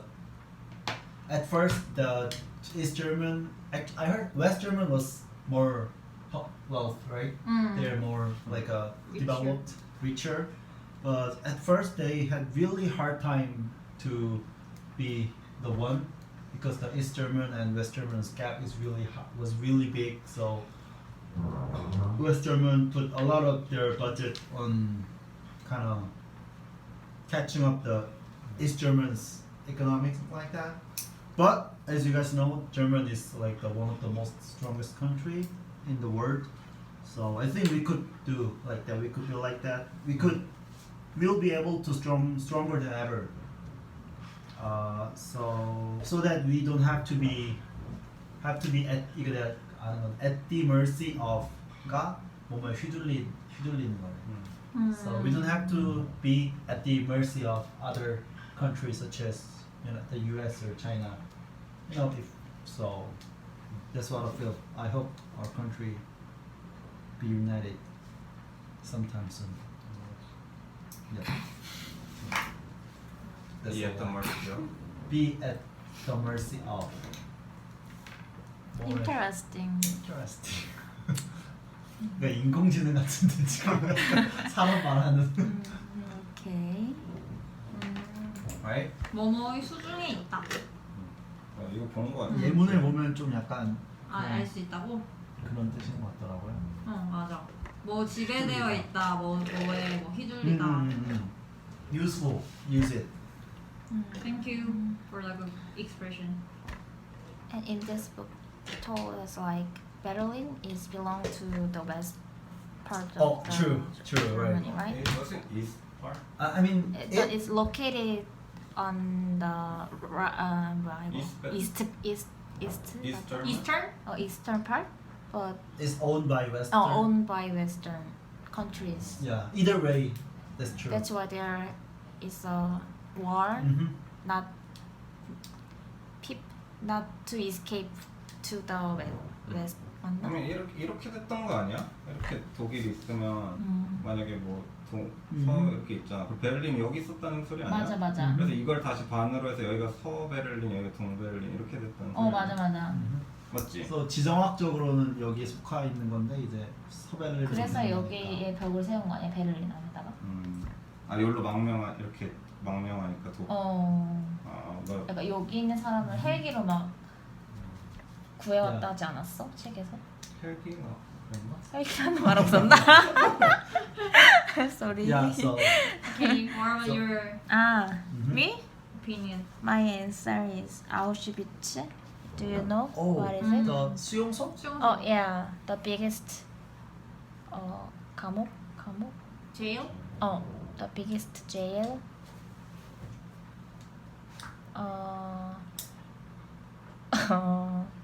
at first the East German, I heard West German was more wealth, right? They're more like a developed, richer. But at first they had really hard time to be the one, because the East German and West German's gap was really big. So West German put a lot of their budget on kind of catching up the East German's economics like that. But as you guys know, German is like one of the most strongest country in the world. So I think we could do like that. We could be like that. We'll be able to stronger than ever. So that we don't have to be at the mercy of God. 몸을 휘둘리는 거예요. So we don't have to be at the mercy of other countries such as the US or China. So that's what I feel. I hope our country be united sometime soon. Yeah. That's Be all. at the mercy of. Be at the mercy of. Interesting. Interesting. 그러니까 인공지능 같은데 지금 사람 말하는. 오케이. Right? 뭐뭐의 수중에 있다. 이거 본 거 아니야? 예문을 보면 좀 약간 알 수 있다고? 그런 뜻인 것 같더라고요. 맞아. 뭐 지배되어 있다, 뭐에 뭐 휘둘리다. Useful. Use it. Thank you for the good expression. And in this book, told us like Berlin is belong to the west part of the true, Germany, right? It wasn't east part. I mean, But it's located on the East Eastern. eastern part, but it's owned by Western. owned by Western countries. Yeah. Either way, that's true. That's why there is a war, not to escape to the west. 맞나? 그러면 이렇게 됐던 거 아니야? 이렇게 독일이 있으면 만약에 뭐 서 이렇게 있잖아. 그 베를린 여기 있었다는 소리 아니야? 맞아. 그래서 이걸 다시 반으로 해서 여기가 서베를린, 여기가 동베를린 이렇게 됐다는 소리. 맞아. 맞지? 그래서 지정학적으로는 여기에 속하 있는 건데 이제 서베를린. 그래서 여기에 벽을 세운 거 아니야? 베를린 안에다가? 여기로 이렇게 망명하니까 그러니까 여기 있는 사람을 헬기로 막 구해왔다 하지 않았어? 책에서? 헬기가 그랬나? 헬기라는 말 없었나? Sorry. Yeah. So. Okay, what about your Me? opinion? My answer is Auschwitz. Do you know Oh, what is it? the 수용소? Oh yeah, the biggest 감옥? Jail? The biggest jail.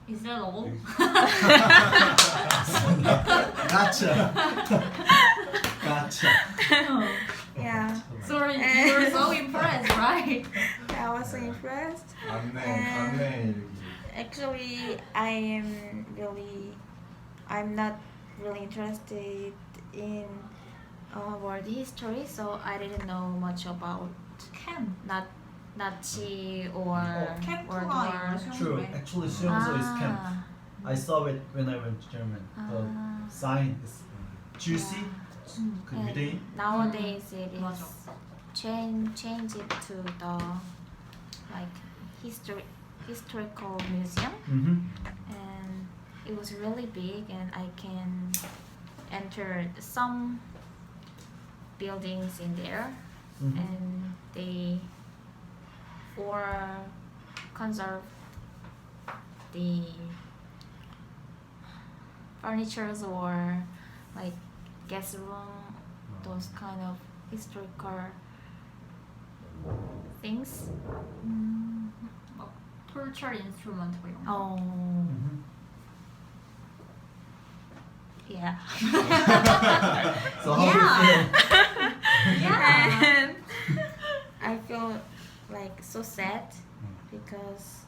Is that all? Gotcha. Yeah, Sorry, you were so impressed, right? I was so impressed. 안내 일기. Actually, I'm not really interested in world history, so I didn't know much about Nazi or 캠프가 World War. 있나? True. Actually, 수용소 is camp. I saw it when I went to German. The sign is juicy. 그 And 유대인. nowadays it is 맞아. changed to the like historical museum, and it was really big, and I can enter some buildings in there, and they conserve the furnitures or like guest room, those kind of historical things? 막 torture instrument 뭐 이런 거. Oh, Mhm. yeah. So how do you feel? And I feel like so sad because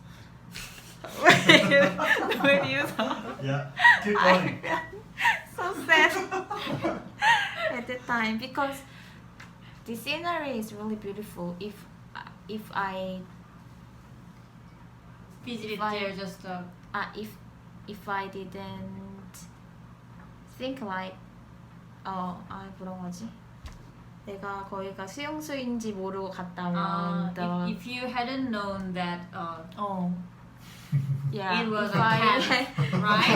when you talk, Yeah. Keep I going. feel so sad at the time because the scenery is really beautiful. If I Visit Why? there just if I didn't think like 뭐라고 하지? 내가 거기가 수용소인지 모르고 갔다면 if you hadn't known that yeah, it was if a I camp, right?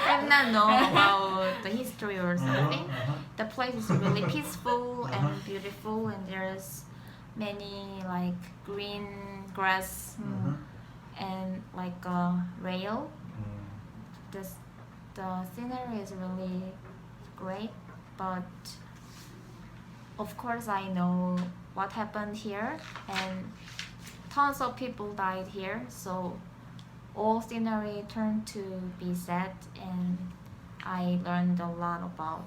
have not known about the history or something. Uh-huh. The place is really peaceful and beautiful, and there's many like green grass Uh-huh. and like a rail. 음, The scenery is really great, but of course I know what happened here, and tons of people died here, so all scenery turned to be sad, and I learned a lot about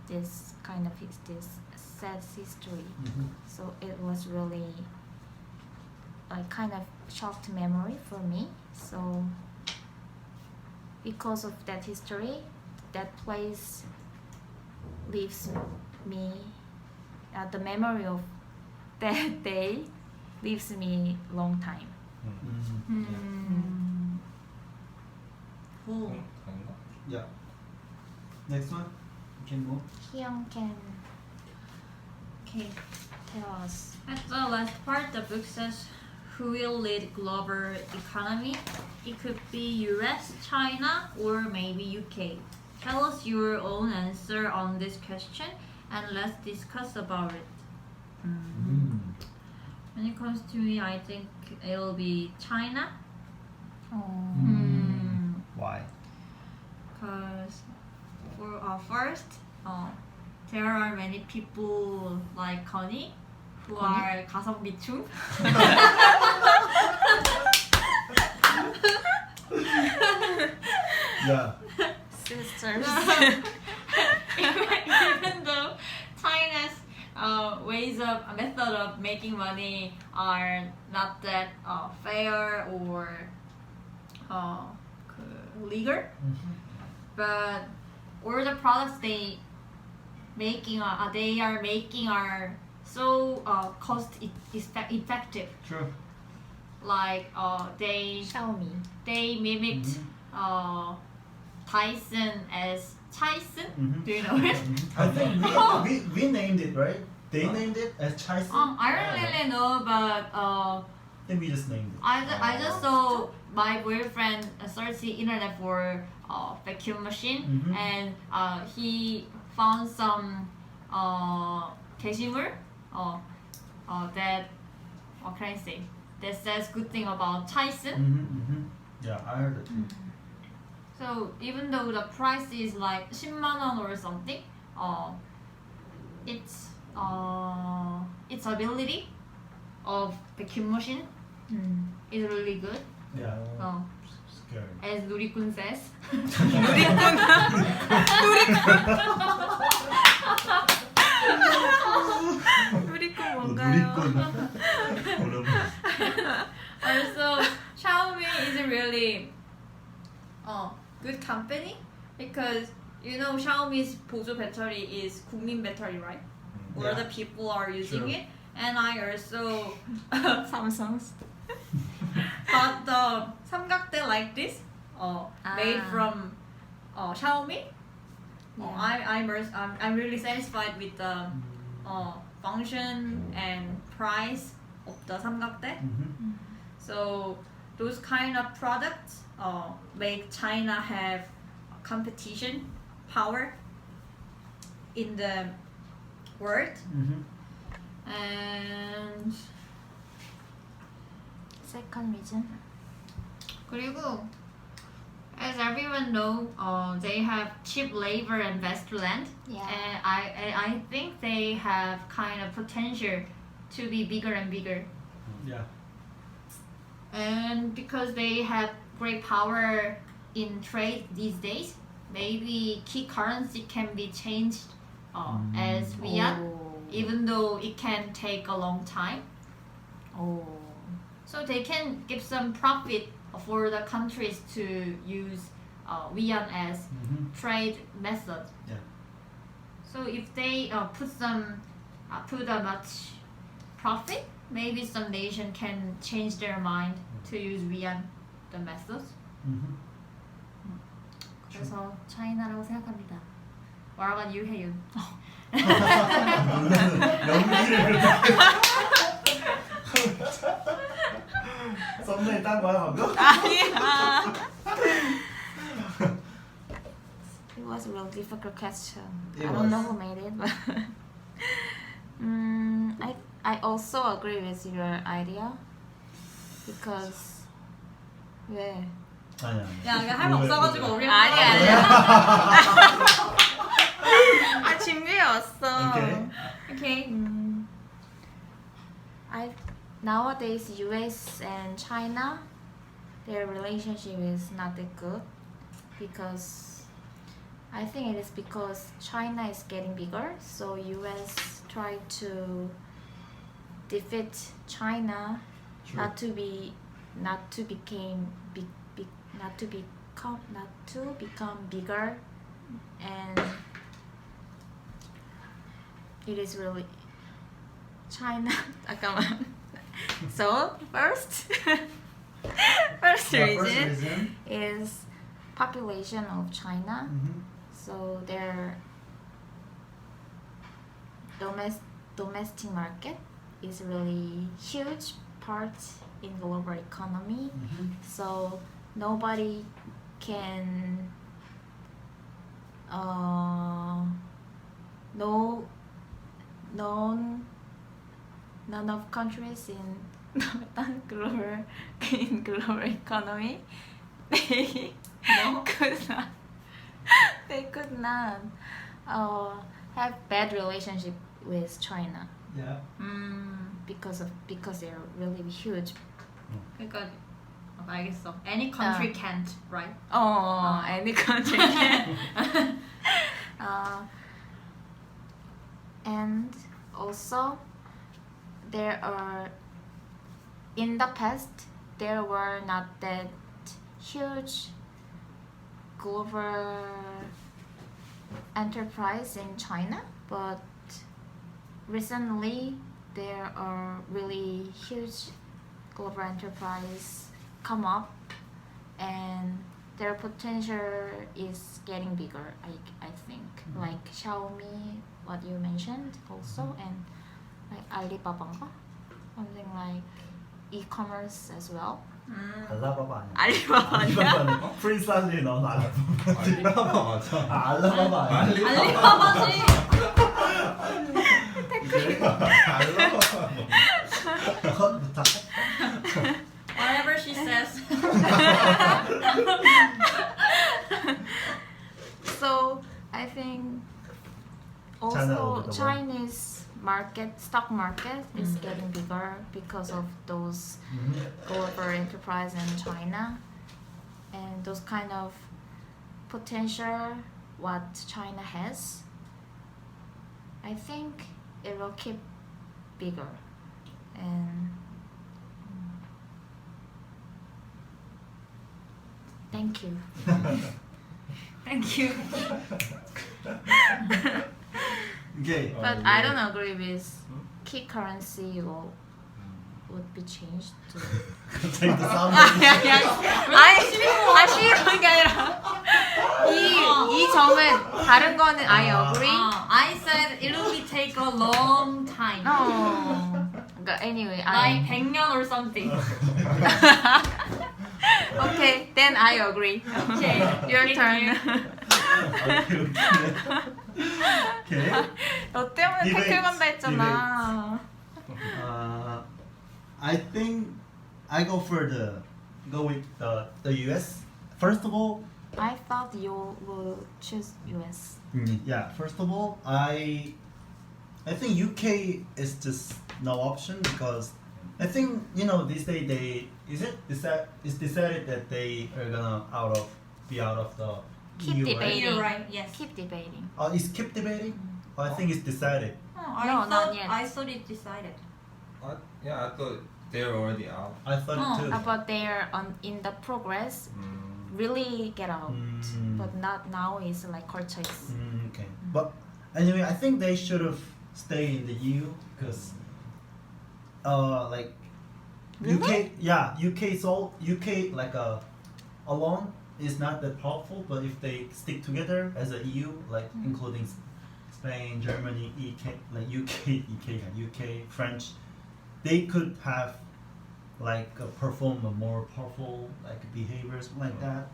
this kind of this sad history. Mhm. So it was really a kind of shocked memory for me. So because of that history, that place leaves me, the memory of that day leaves me long time. Mhm. Cool. 됐나? Yeah. Next one. You can move. Hyung can tell us. At the last part, the book says, who will lead global economy? It could be US, China, or maybe UK. Tell us your own answer on this question and let's discuss about it. When it comes to me, I think it'll be China. Why? Because first, there are many people like Connie who are 가성비충. Yeah. Sisters. Even though China's method of making money are not that fair or legal, but all the products they are making are so cost effective. True. Like they Xiaomi. mimicked Tyson as Tyson. Mhm. Do you know it? I think we named it, right? They named it as Tyson. I don't really know, but I think we just named it. I just saw my boyfriend search the internet for vacuum machine, Mhm. and he found some 게시물 that what can I say, that says good thing about Tyson. Yeah, I heard it too. So even though the price is like 10만 원 or something, its ability of vacuum machine is really good. Yeah. Scary. As 누리꾼 says. 누리꾼 뭔가요? Also, Xiaomi is a really good company because you know Xiaomi's 보조 battery is 국민 battery, right? All Yeah. the people are using True. it, and I also Samsung's. bought the 삼각대 like this, made from Xiaomi. I'm really satisfied with the function and price of the 삼각대. So those kind of products make China have competition power in the world. And Second reason. 그리고 As everyone know, they have cheap labor and vast land, Yeah. and I think they have kind of potential to be bigger and bigger. Yeah. And because they have great power in trade these days, maybe key currency can be changed as wyan, even though it can take a long time. Oh. So they can give some profit for the countries to use wyan as trade method. Yeah. So if they put a much profit, maybe some nation can change their mind to use wyan the methods. 그래서 차이나라고 생각합니다. What about you, 혜윤? 연기를 썸네일 딴 거야 방금? 아니야. It was a real difficult question. It I don't know was. who made it, but I also agree with your idea because 왜? 아니야. 야, 이거 할 말 없어가지고 우리 아니야. 아 준비해 왔어. Okay. Okay. Nowadays US and China, their relationship is not that good because I think it is because China is getting bigger, so US try to defeat China True. not to become bigger, and it is really China. 잠깐만. So first Yeah, reason is population of China. Mhm. So their domestic market is really huge part in global economy. So nobody can none of countries in global economy they could not have bad relationship with China Yeah. because they're really huge. 그러니까 알겠어. Any country can't, right? Any country can. And also in the past there were not that huge global enterprise in China, but recently there are really huge global enterprise come up and their potential is getting bigger, I think. Like Xiaomi, what you mentioned also, and like Alibaba, something like e-commerce as well. 알라바바 아니야? 알리바바 아니야? 알리바바는 프린스한테 나온 알라바바. 알리바바 맞아. 아, 알라바바 아니야? 알리바바지. 알라바바. Whatever she says. So I think China over also the Chinese stock market is getting bigger because of those global enterprise in China, and those kind of potential what China has. I think it will keep bigger, and thank you. Thank you. Okay. But I don't agree with key currency would be changed to. 갑자기 또 싸움. 아니 싫은 게 아니라 이 점은 다른 거는 I agree. I said it will be take a long time. 그러니까 anyway, Like 100년 or something. Okay, then I agree. Okay. Your turn. Okay. 너 때문에 Debates, 태클 간다 했잖아. I think I go with the US. First of all, I thought you would choose US. Yeah, first of all, I think UK is just no option because I think these days it's decided that they are gonna be out of the Keep EU, debating. You're right. Yes. Keep debating. Right? It's keep debating. I think it's decided. Oh, No, not yet. I thought it decided. Yeah, I thought they're already out. I thought Oh, it too. But they're in the progress. Really get out, but not now. Is like court choice. Okay, but anyway, I think they should have stayed in the EU because, like, Really? UK like alone is not that powerful. But if they stick together as a EU, like including Spain, Germany, UK, French, they could have like perform a more powerful like behaviors like that.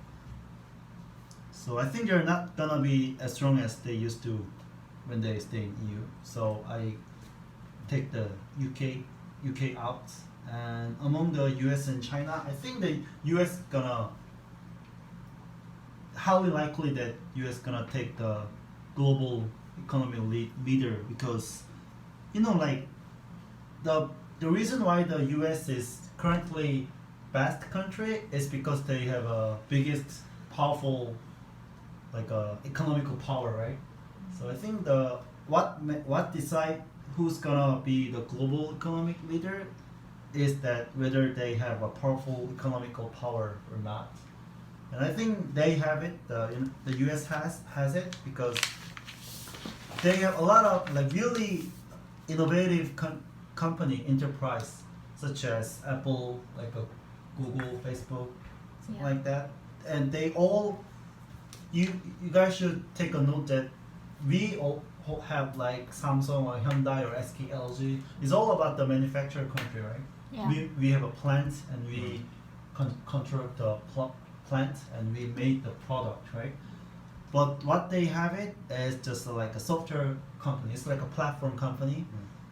So I think they're not gonna be as strong as they used to when they stay in EU. So I take the UK out, and among the US and China, I think the US gonna highly likely that US gonna take the global economy leader because like the reason why the US is currently best country is because they have a biggest powerful like economical power, right? So I think what decide who's gonna be the global economic leader is that whether they have a powerful economical power or not. And I think they have it. The US has it because they have a lot of like really innovative company enterprise such as Apple, like Google, Facebook, something like that, and they all. You guys should take a note that we all have like Samsung or Hyundai or SK, LG. It's all about the manufacturer country, right? Yeah. We have a plant and we control the plant and we made the product, right? But what they have it is just like a software company. It's like a platform company.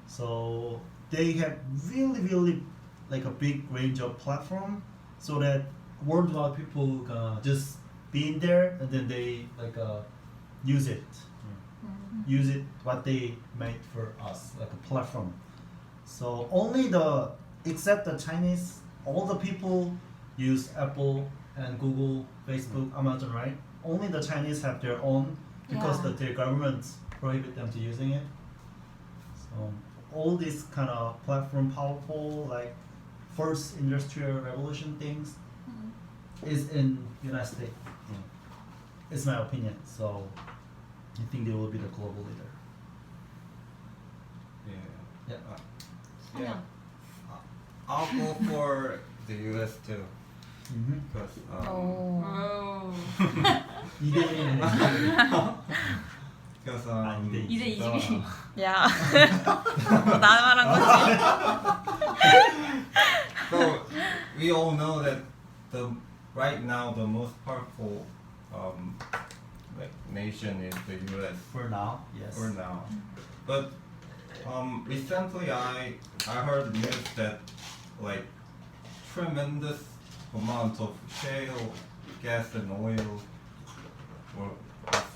So they have really like a big range of platform so that worldwide people just be in there and then they like use it what they made for us, like a platform. So only except the Chinese, all the people use Apple and Google, Facebook, Amazon, right? Only the Chinese have their own because Yeah. their governments prohibit them to using it. So all these kind of platform powerful like first industrial revolution things is in United States. It's my opinion. So I think they will be the global leader. Yeah. Yeah. I'll go for the US too. Because Oh. because 이제 22. 야. 나 말한 거지. So we all know that right now the most powerful like nation is the US For now, yes. for now. But recently I heard news that like tremendous amount of shale gas and oil were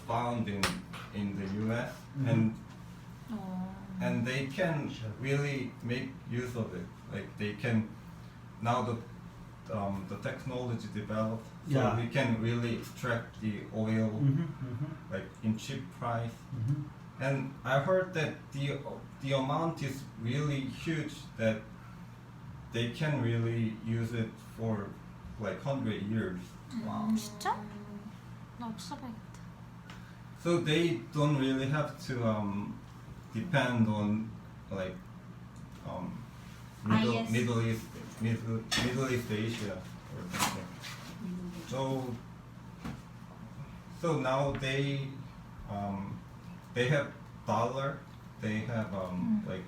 found in the US and they can really make use of it. Like they can now the technology developed, so Yeah. we can really extract the oil like in cheap price. And I heard that the amount is really huge that they can really use it for like 100 years. 와, 진짜? 나 없어봐야겠다. So they don't really have to depend on like yes. Middle East Asia or something. So now they have dollar, they have like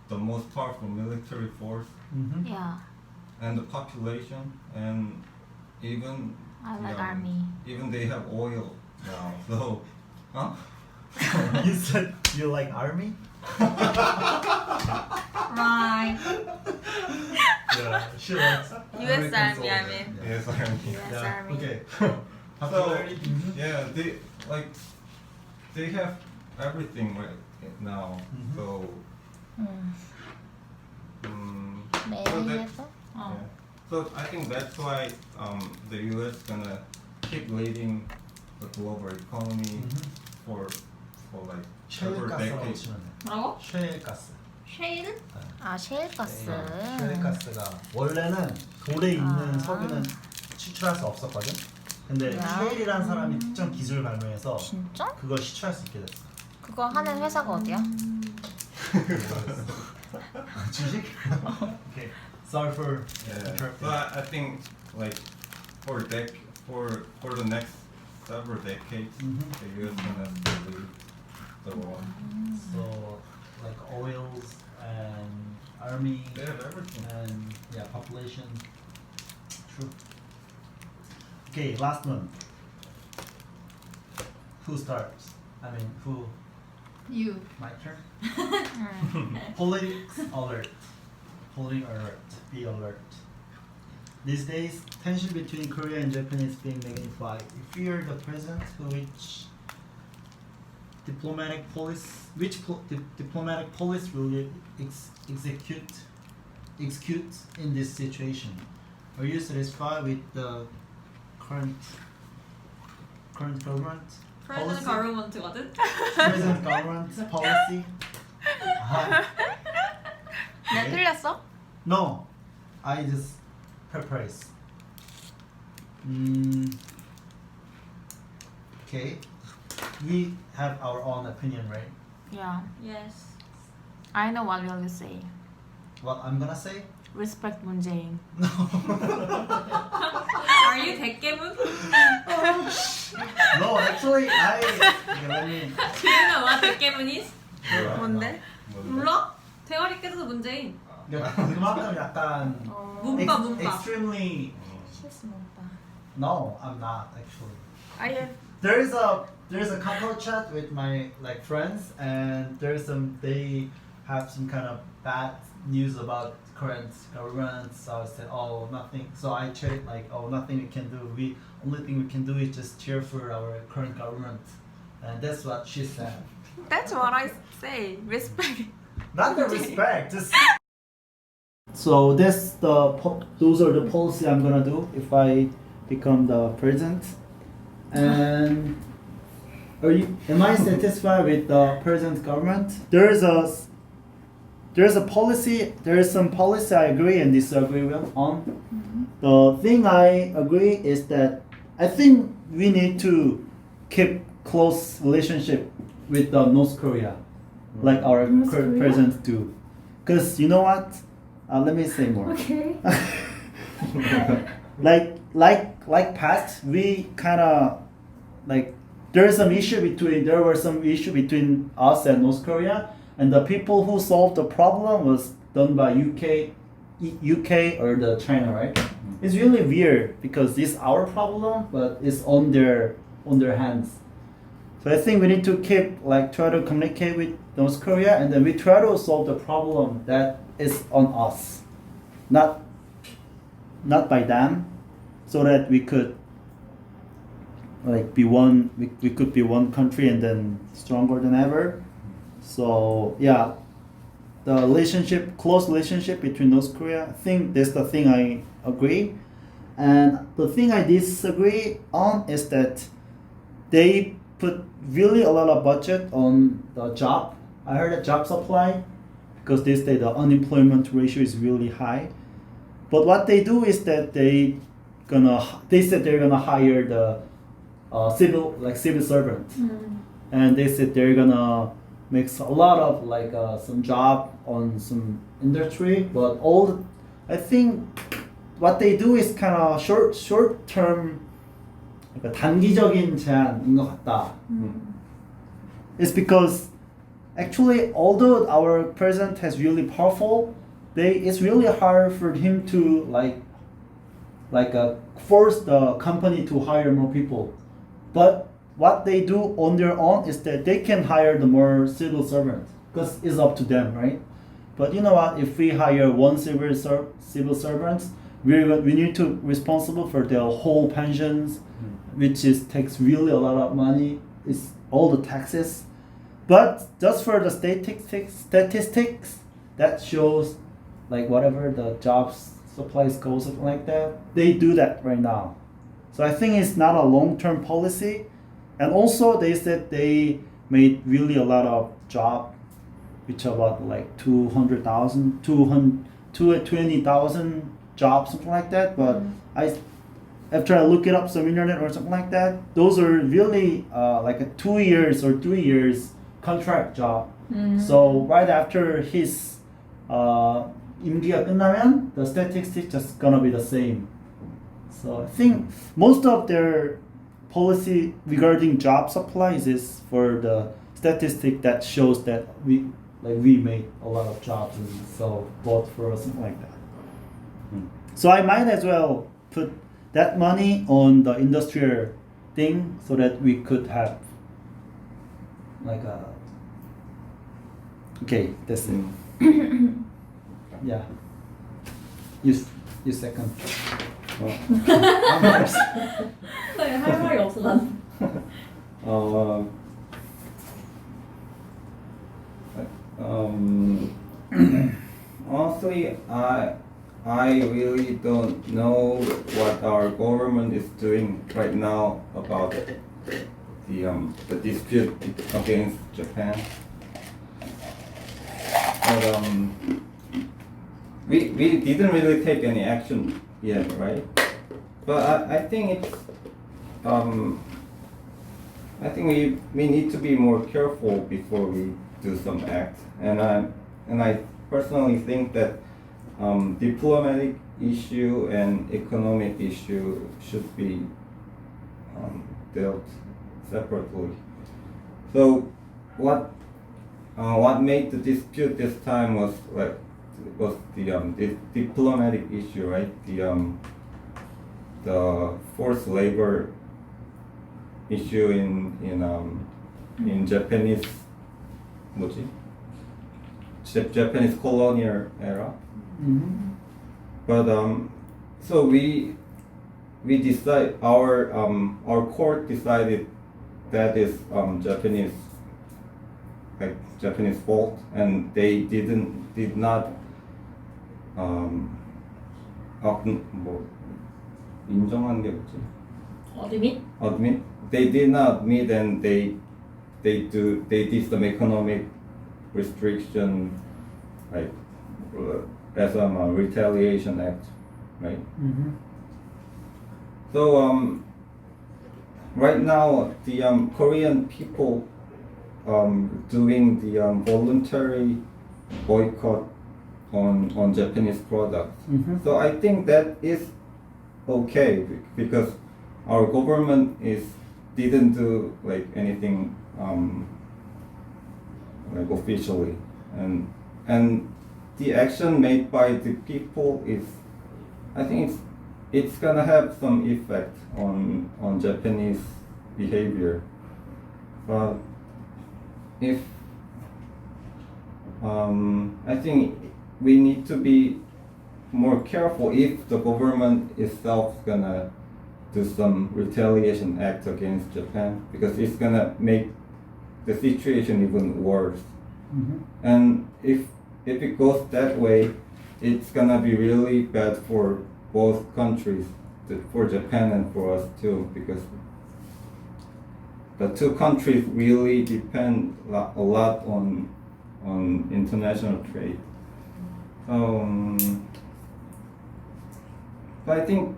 the most powerful military force 야, and the population, and even I like army. even they have oil now. So, huh? You said you like army? Right. Yeah, she likes US American Army, I soldier. mean. Yeah. Yes, army. US Yeah, Army. okay. popularity. yeah, they have everything right now. So 매일에서? yeah. So I think that's why the US gonna keep leading the global economy for like several 셰일가스라고 decades. 치면 돼. 뭐라고? 셰일가스. 쉐일? 아, 셰일가스. 셰일가스가 원래는 돌에 있는 석유는 시출할 수 없었거든. 근데 야. 셰일이라는 사람이 특정 기술을 발명해서 진짜? 그걸 시출할 수 있게 됐어. 그거 하는 회사가 어디야? 주식? Okay. Sorry for Yeah. interrupting. But I think like for the next several decades, the US gonna lead the world. So like oils and army They have everything. and yeah, population. True. Okay, last one. Who starts? I mean, who? You. My turn. Politics alert. Polling alert. Be alert. These days, tension between Korea and Japan is being magnified. If you're the president, diplomatic policy will you execute in this situation? Are you satisfied with the current government 프레젠트 가르먼트거든? present government policy? 내 틀렸어? No, I just paraphrase. Okay, we have our own opinion, right? Yeah. Yes. I know what will you say. What I'm gonna say? Respect 문재인. Are you 대깨문? No, actually, okay, let me. Do you know what 대깨문 is? 뭔데? 몰라? 대가리 깨져서 문재인. 그만큼 약간 문파. extremely. 실수 못봐. No, I'm not actually. 아예. There's a couple chat with my like friends, and they have some kind of bad news about current government. So I said, oh, nothing. So I checked like, oh, nothing we can do. Only thing we can do is just cheer for our current government, and that's what she said. That's what I say. Respect. Not the respect, just. So those are the policy I'm gonna do if I become the president. And am I satisfied with the present government? There is some policy I agree and disagree with on. The thing I agree is that I think we need to keep close relationship with the North Korea, like our president do. Because you know what? Let me say more. Okay. like past, we kind of like there were some issue between us and North Korea, and the people who solved the problem was done by UK or the China, right? It's really weird because it's our problem, but it's on their hands. So I think we need to try to communicate with North Korea, and then we try to solve the problem that is on us, not by them, so that we could be one. We could be one country and then stronger than ever. So yeah, the close relationship between North Korea, I think that's the thing I agree, and the thing I disagree on is that they put really a lot of budget on the job. I heard a job supply because they say the unemployment ratio is really high. But what they do is that they said they're gonna hire the civil servant, and they said they're gonna make a lot of some job on some industry. But I think what they do is kind of short term. 단기적인 제안인 것 같다. It's because actually, although our president is really powerful, it's really hard for him to force the company to hire more people. But what they do on their own is that they can hire the more civil servants because it's up to them, right? But you know what? If we hire one civil servant, we need to responsible for their whole pensions, which is takes really a lot of money. It's all the taxes, but just for the statistics that shows like whatever the jobs supplies goes something like that. They do that right now. So I think it's not a long-term policy, and also they said they made really a lot of job, which about like 200,000, 220,000 jobs, something like that. But after I look it up some internet or something like that, those are really like a 2 years or 3 years contract job. So right after his 임기가 끝나면 the statistics just gonna be the same. So I think most of their policy regarding job supplies is for the statistic that shows that we made a lot of jobs and so bought for us, something like that. So I might as well put that money on the industrial thing so that we could have like a okay, that's it. Yeah. You second. 할 말이 없어 난. Honestly, I really don't know what our government is doing right now about the dispute against Japan. But we didn't really take any action yet, right? But I think it's I think we need to be more careful before we do some act, and I personally think that diplomatic issue and economic issue should be dealt separately. So what made the dispute this time was the diplomatic issue, right? The forced labor issue in Japanese Japanese colonial era. But so we decide our court decided that is Japanese fault, and they did not 인정한 게 뭐지? Admit. They did not admit, and they did some economic restriction, like as a retaliation act, right? So right now the Korean people doing the voluntary boycott on Japanese products. So I think that is okay because our government didn't do like anything like officially, and the action made by the people is, I think it's gonna have some effect on Japanese behavior. But if I think we need to be more careful if the government itself gonna do some retaliation act against Japan, because it's gonna make the situation even worse. And if it goes that way, it's gonna be really bad for both countries, for Japan and for us too, because the two countries really depend a lot on international trade. But I think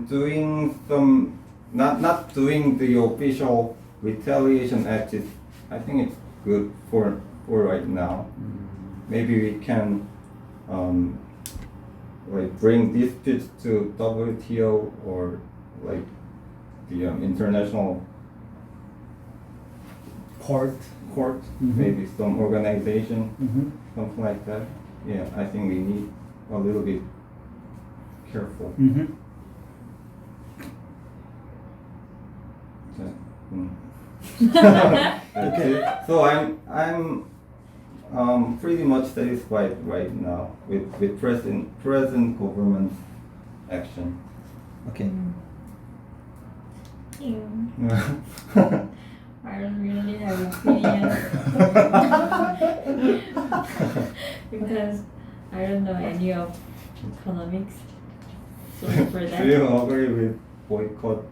doing some not doing the official retaliation act is, I think it's good for right now. Maybe we can like bring disputes to WTO or like the international court, maybe some organization, something like that. Yeah, I think we need a little bit careful. Okay. So pretty much satisfied right now with present government action. Okay. I don't really have opinion because I don't know any of economics. Sorry for that. Do you agree with boycotting?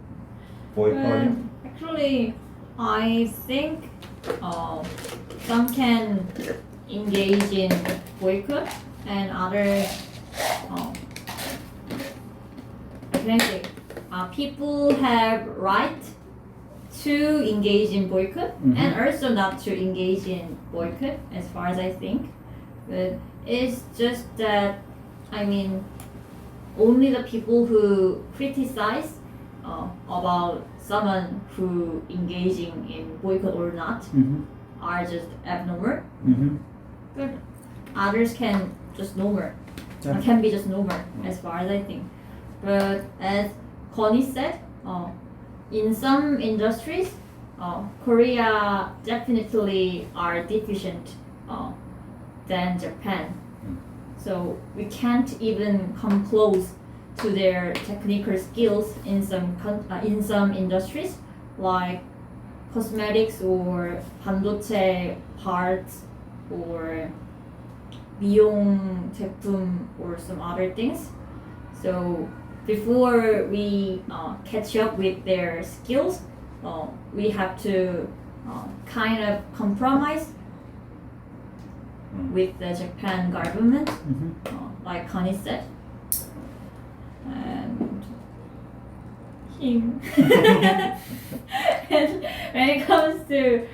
Actually, I think some can engage in boycott and others. Can I say, people have right to engage in boycott and also not to engage in boycott, as far as I think. But it's just that, I mean, only the people who criticize about someone who engaging in boycott or not are just abnormal. But others can just normal. Can be just normal, as far as I think. But as Connie said, in some industries, Korea definitely are deficient than Japan. So we can't even come close to their technical skills in some industries like cosmetics or 반도체 parts or 미용 제품 or some other things. So before we catch up with their skills, we have to kind of compromise with the Japan government, like Connie said. And him. And when it comes to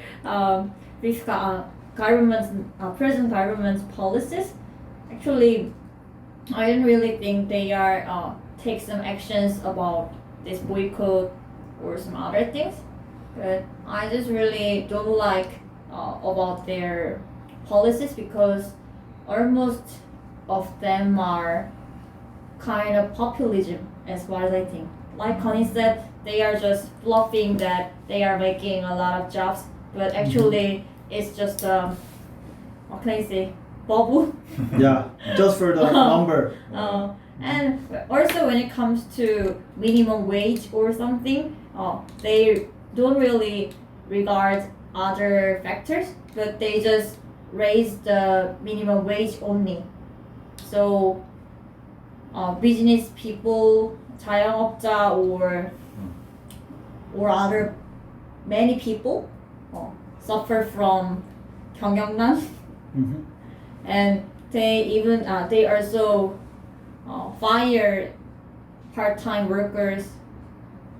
this present government's policies, actually, I don't really think they are take some actions about this boycott or some other things. But I just really don't like about their policies because almost of them are kind of populism, as far as I think. Like Connie said, they are just fluffing that they are making a lot of jobs, but actually it's just what can I say, bubble. Yeah, just for the number. And also when it comes to minimum wage or something, they don't really regard other factors, but they just raise the minimum wage only. So business people, 자영업자 or other many people suffer from 경영난, and they also fire part-time workers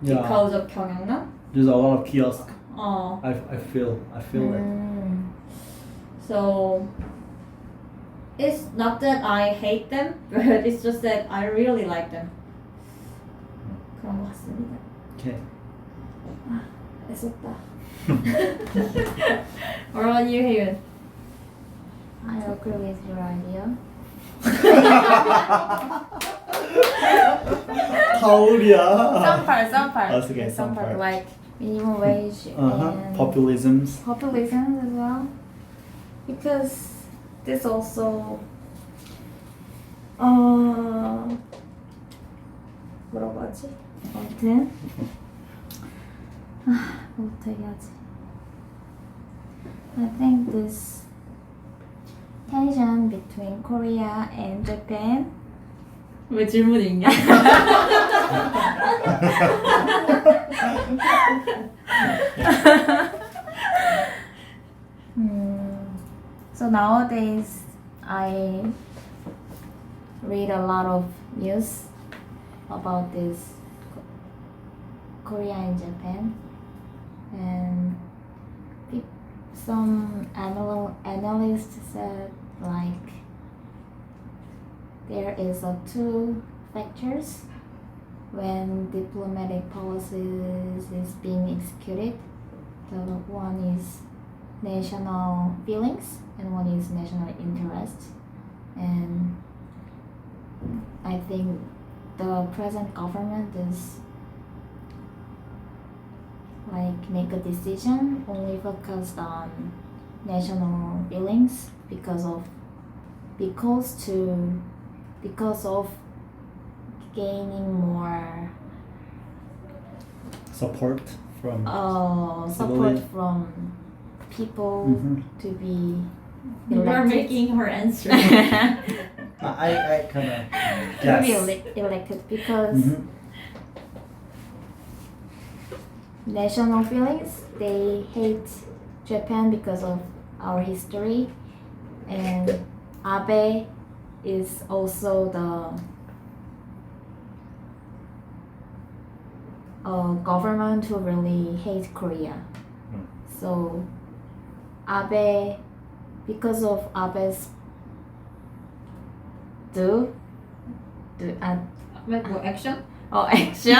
because of 경영난. There's a lot of kiosks. I feel that. So it's not that I hate them, but it's just that I really like them. 그런 것 같습니다. Okay. 애썼다. What about you, Hyun? I agree with your idea. 가을이야. Some part. That's okay, some part. Like minimum wage and Populisms. populism as well. Because this also 뭐라고 하지? 아무튼 뭐부터 얘기하지? I think this tension between Korea and Japan. 왜 질문 읽냐? So nowadays I read a lot of news about this Korea and Japan, and some analysts said like there is two factors when diplomatic policies is being executed. The one is national feelings and one is national interest, and I think the present government is like make a decision only focused on national feelings because of gaining more Support from support Civilian. from people Mhm. to be You are elected. making her answer. I kind of To be guess. elected because Mhm. national feelings, they hate Japan because of our history, and Abe is also the government who really hate Korea. Mm. So Abe, because of Abe's 뭐 액션? action.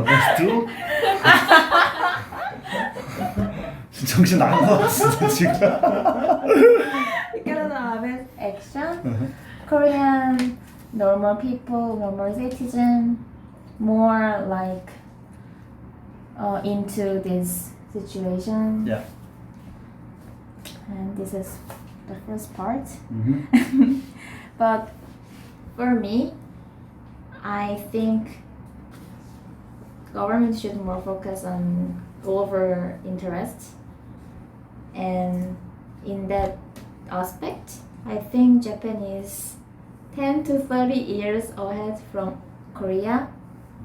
Let's do. 정신 나간 것 같은데 지금. Because of Abe's action, Korean normal people, normal citizen, more like into this situation. Yeah. And this is the first part. Mhm. But for me, I think government should more focus on global interests, and in that aspect, I think Japan is 10 to 30 years ahead from Korea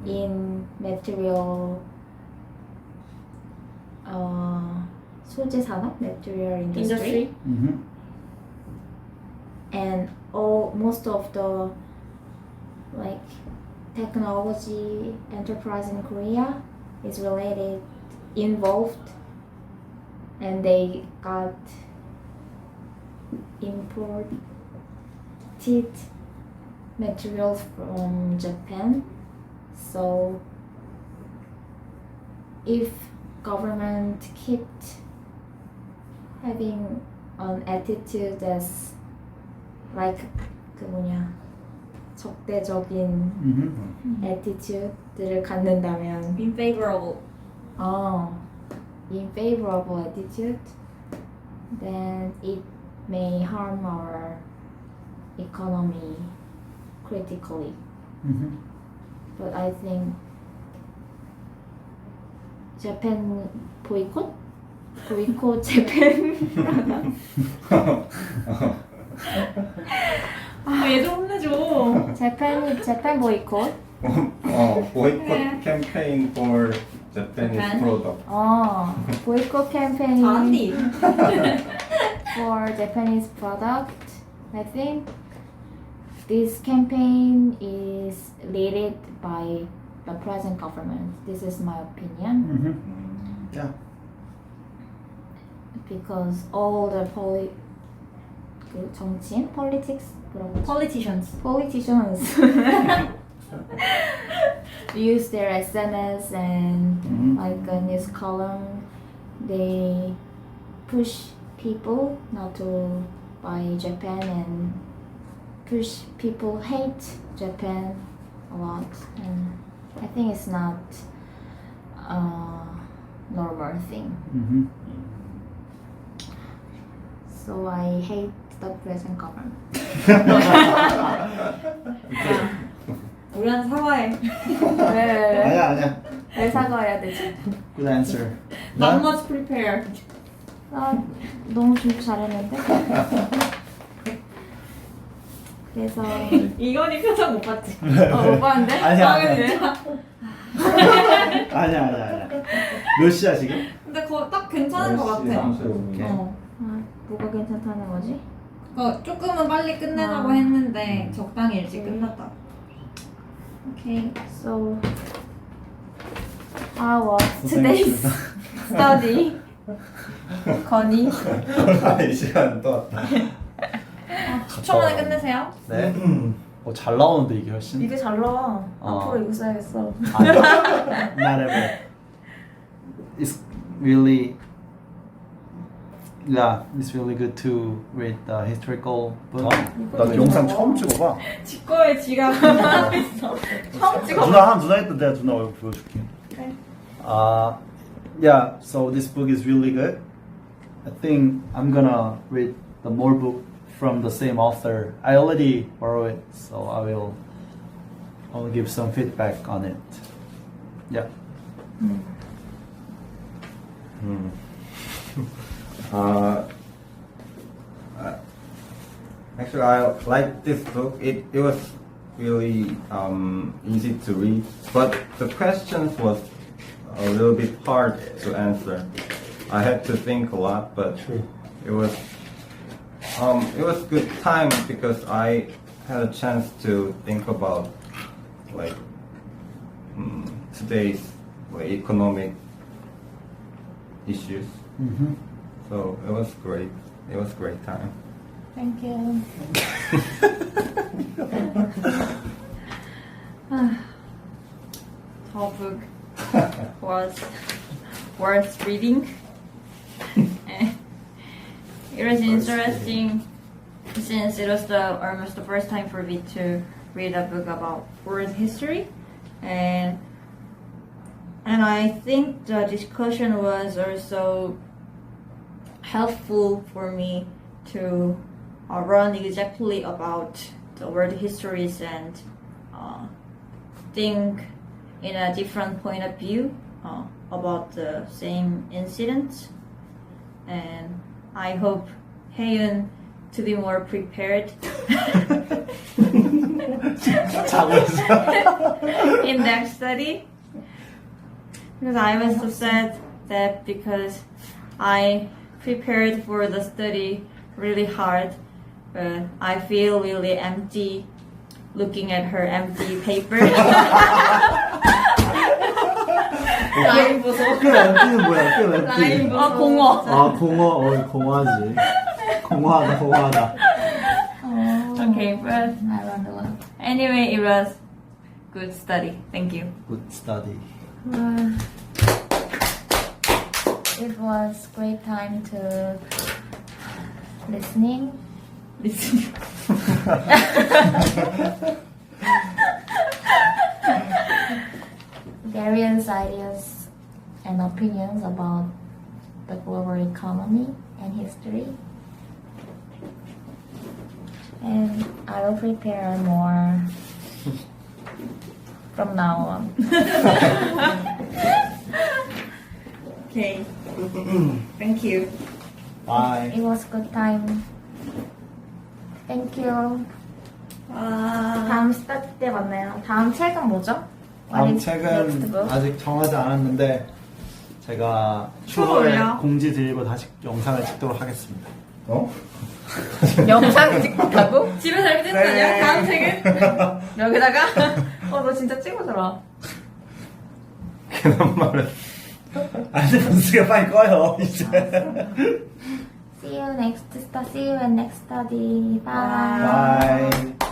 in material 소재 산업, material industry. Mhm. And most of the like technology enterprise in Korea is involved, and they got imported materials from Japan. So if government kept having an attitude that's like 적대적인 Mhm. attitude를 갖는다면 Unfavorable. unfavorable attitude, then it may harm our economy critically. Mhm. But I think Japan boycott Japan 얘 좀 혼내줘. Japan boycott. boycott campaign for Japanese Japan? product. boycott campaign 잘한디. for Japanese product. I think this campaign is led by the present government. This is my opinion. Mhm. Yeah. Because all the 정치인? politics? 그런 거지. Politicians. use their SNS and Mhm. like a news column. They push people not to buy Japan and push people hate Japan a lot, and I think it's not a normal thing. Mhm. So I hate the present government. 우리한테 사과해. 왜 아니야. 왜 사과해야 되지? Good answer. Not much prepared. 나 너무 준비 잘했는데. 그래서 이건희 표정 못 봤지? 못 봤는데? 아니야. 그래? 아니야. 몇 시야 지금? 근데 그거 딱 괜찮은 것 같아. 오케이. 뭐가 괜찮다는 거지? 조금은 빨리 끝내자고 했는데 적당히 일찍 끝났다. 오케이. So how was today's study? 거니? 이 시간 또 왔다. 10초 만에 끝내세요. 네. 잘 나오는데 이게 훨씬. 이게 잘 나와. 어. 앞으로 이거 써야겠어. Not ever. It's really, yeah, it's really good to read the historical book. 나 영상 처음 찍어봐. 지 거에 지가 하고 있어. 처음 찍어. 누나 했던 내가 누나 얼굴 보여줄게. Yeah, so this book is really good. I think I'm gonna read the more book from the same author. I already borrowed it, so I'll give some feedback on it. Yeah. Actually, I like this book. It was really easy to read, but the questions was a little bit hard to answer. I had to think a lot, but it was good time because I had a chance to think about like today's economic issues. So it was great. It was a great time. Thank you. The book was worth reading. It was interesting since it was almost the first time for me to read a book about world history, and I think the discussion was also helpful for me to learn exactly about the world histories and think in a different point of view about the same incidents. And I hope Haeun to be more prepared in that study, because I was so sad that because I prepared for the study really hard, but I feel really empty looking at her empty paper. 라인 보소. 그 램피는 뭐야? 그 램피. 라인 보소. 공허. 아 공허. 공허하지. 공허하다. Okay, but I run a lot. anyway, it was good study. Thank you. Good study. It was great time to listening. Various ideas and opinions about the global economy and history. And I will prepare more from now on. Okay. Thank you. Bye. It was good time. Thank you. 다음 스타트 때 만나요. 다음 책은 뭐죠? 다음 What is next 책은 book? 아직 정하지 않았는데 제가 추후에 추후에 공지 드리고 다시 영상을 찍도록 하겠습니다. 어? 영상 찍다고? 집에서 이렇게 찍는 거 아니야? 다음 책은? 여기다가? 너 진짜 찍어줘라. 그런 말을. 아니 분수가 빨리 꺼요 이제. See you in next study. Bye. Bye.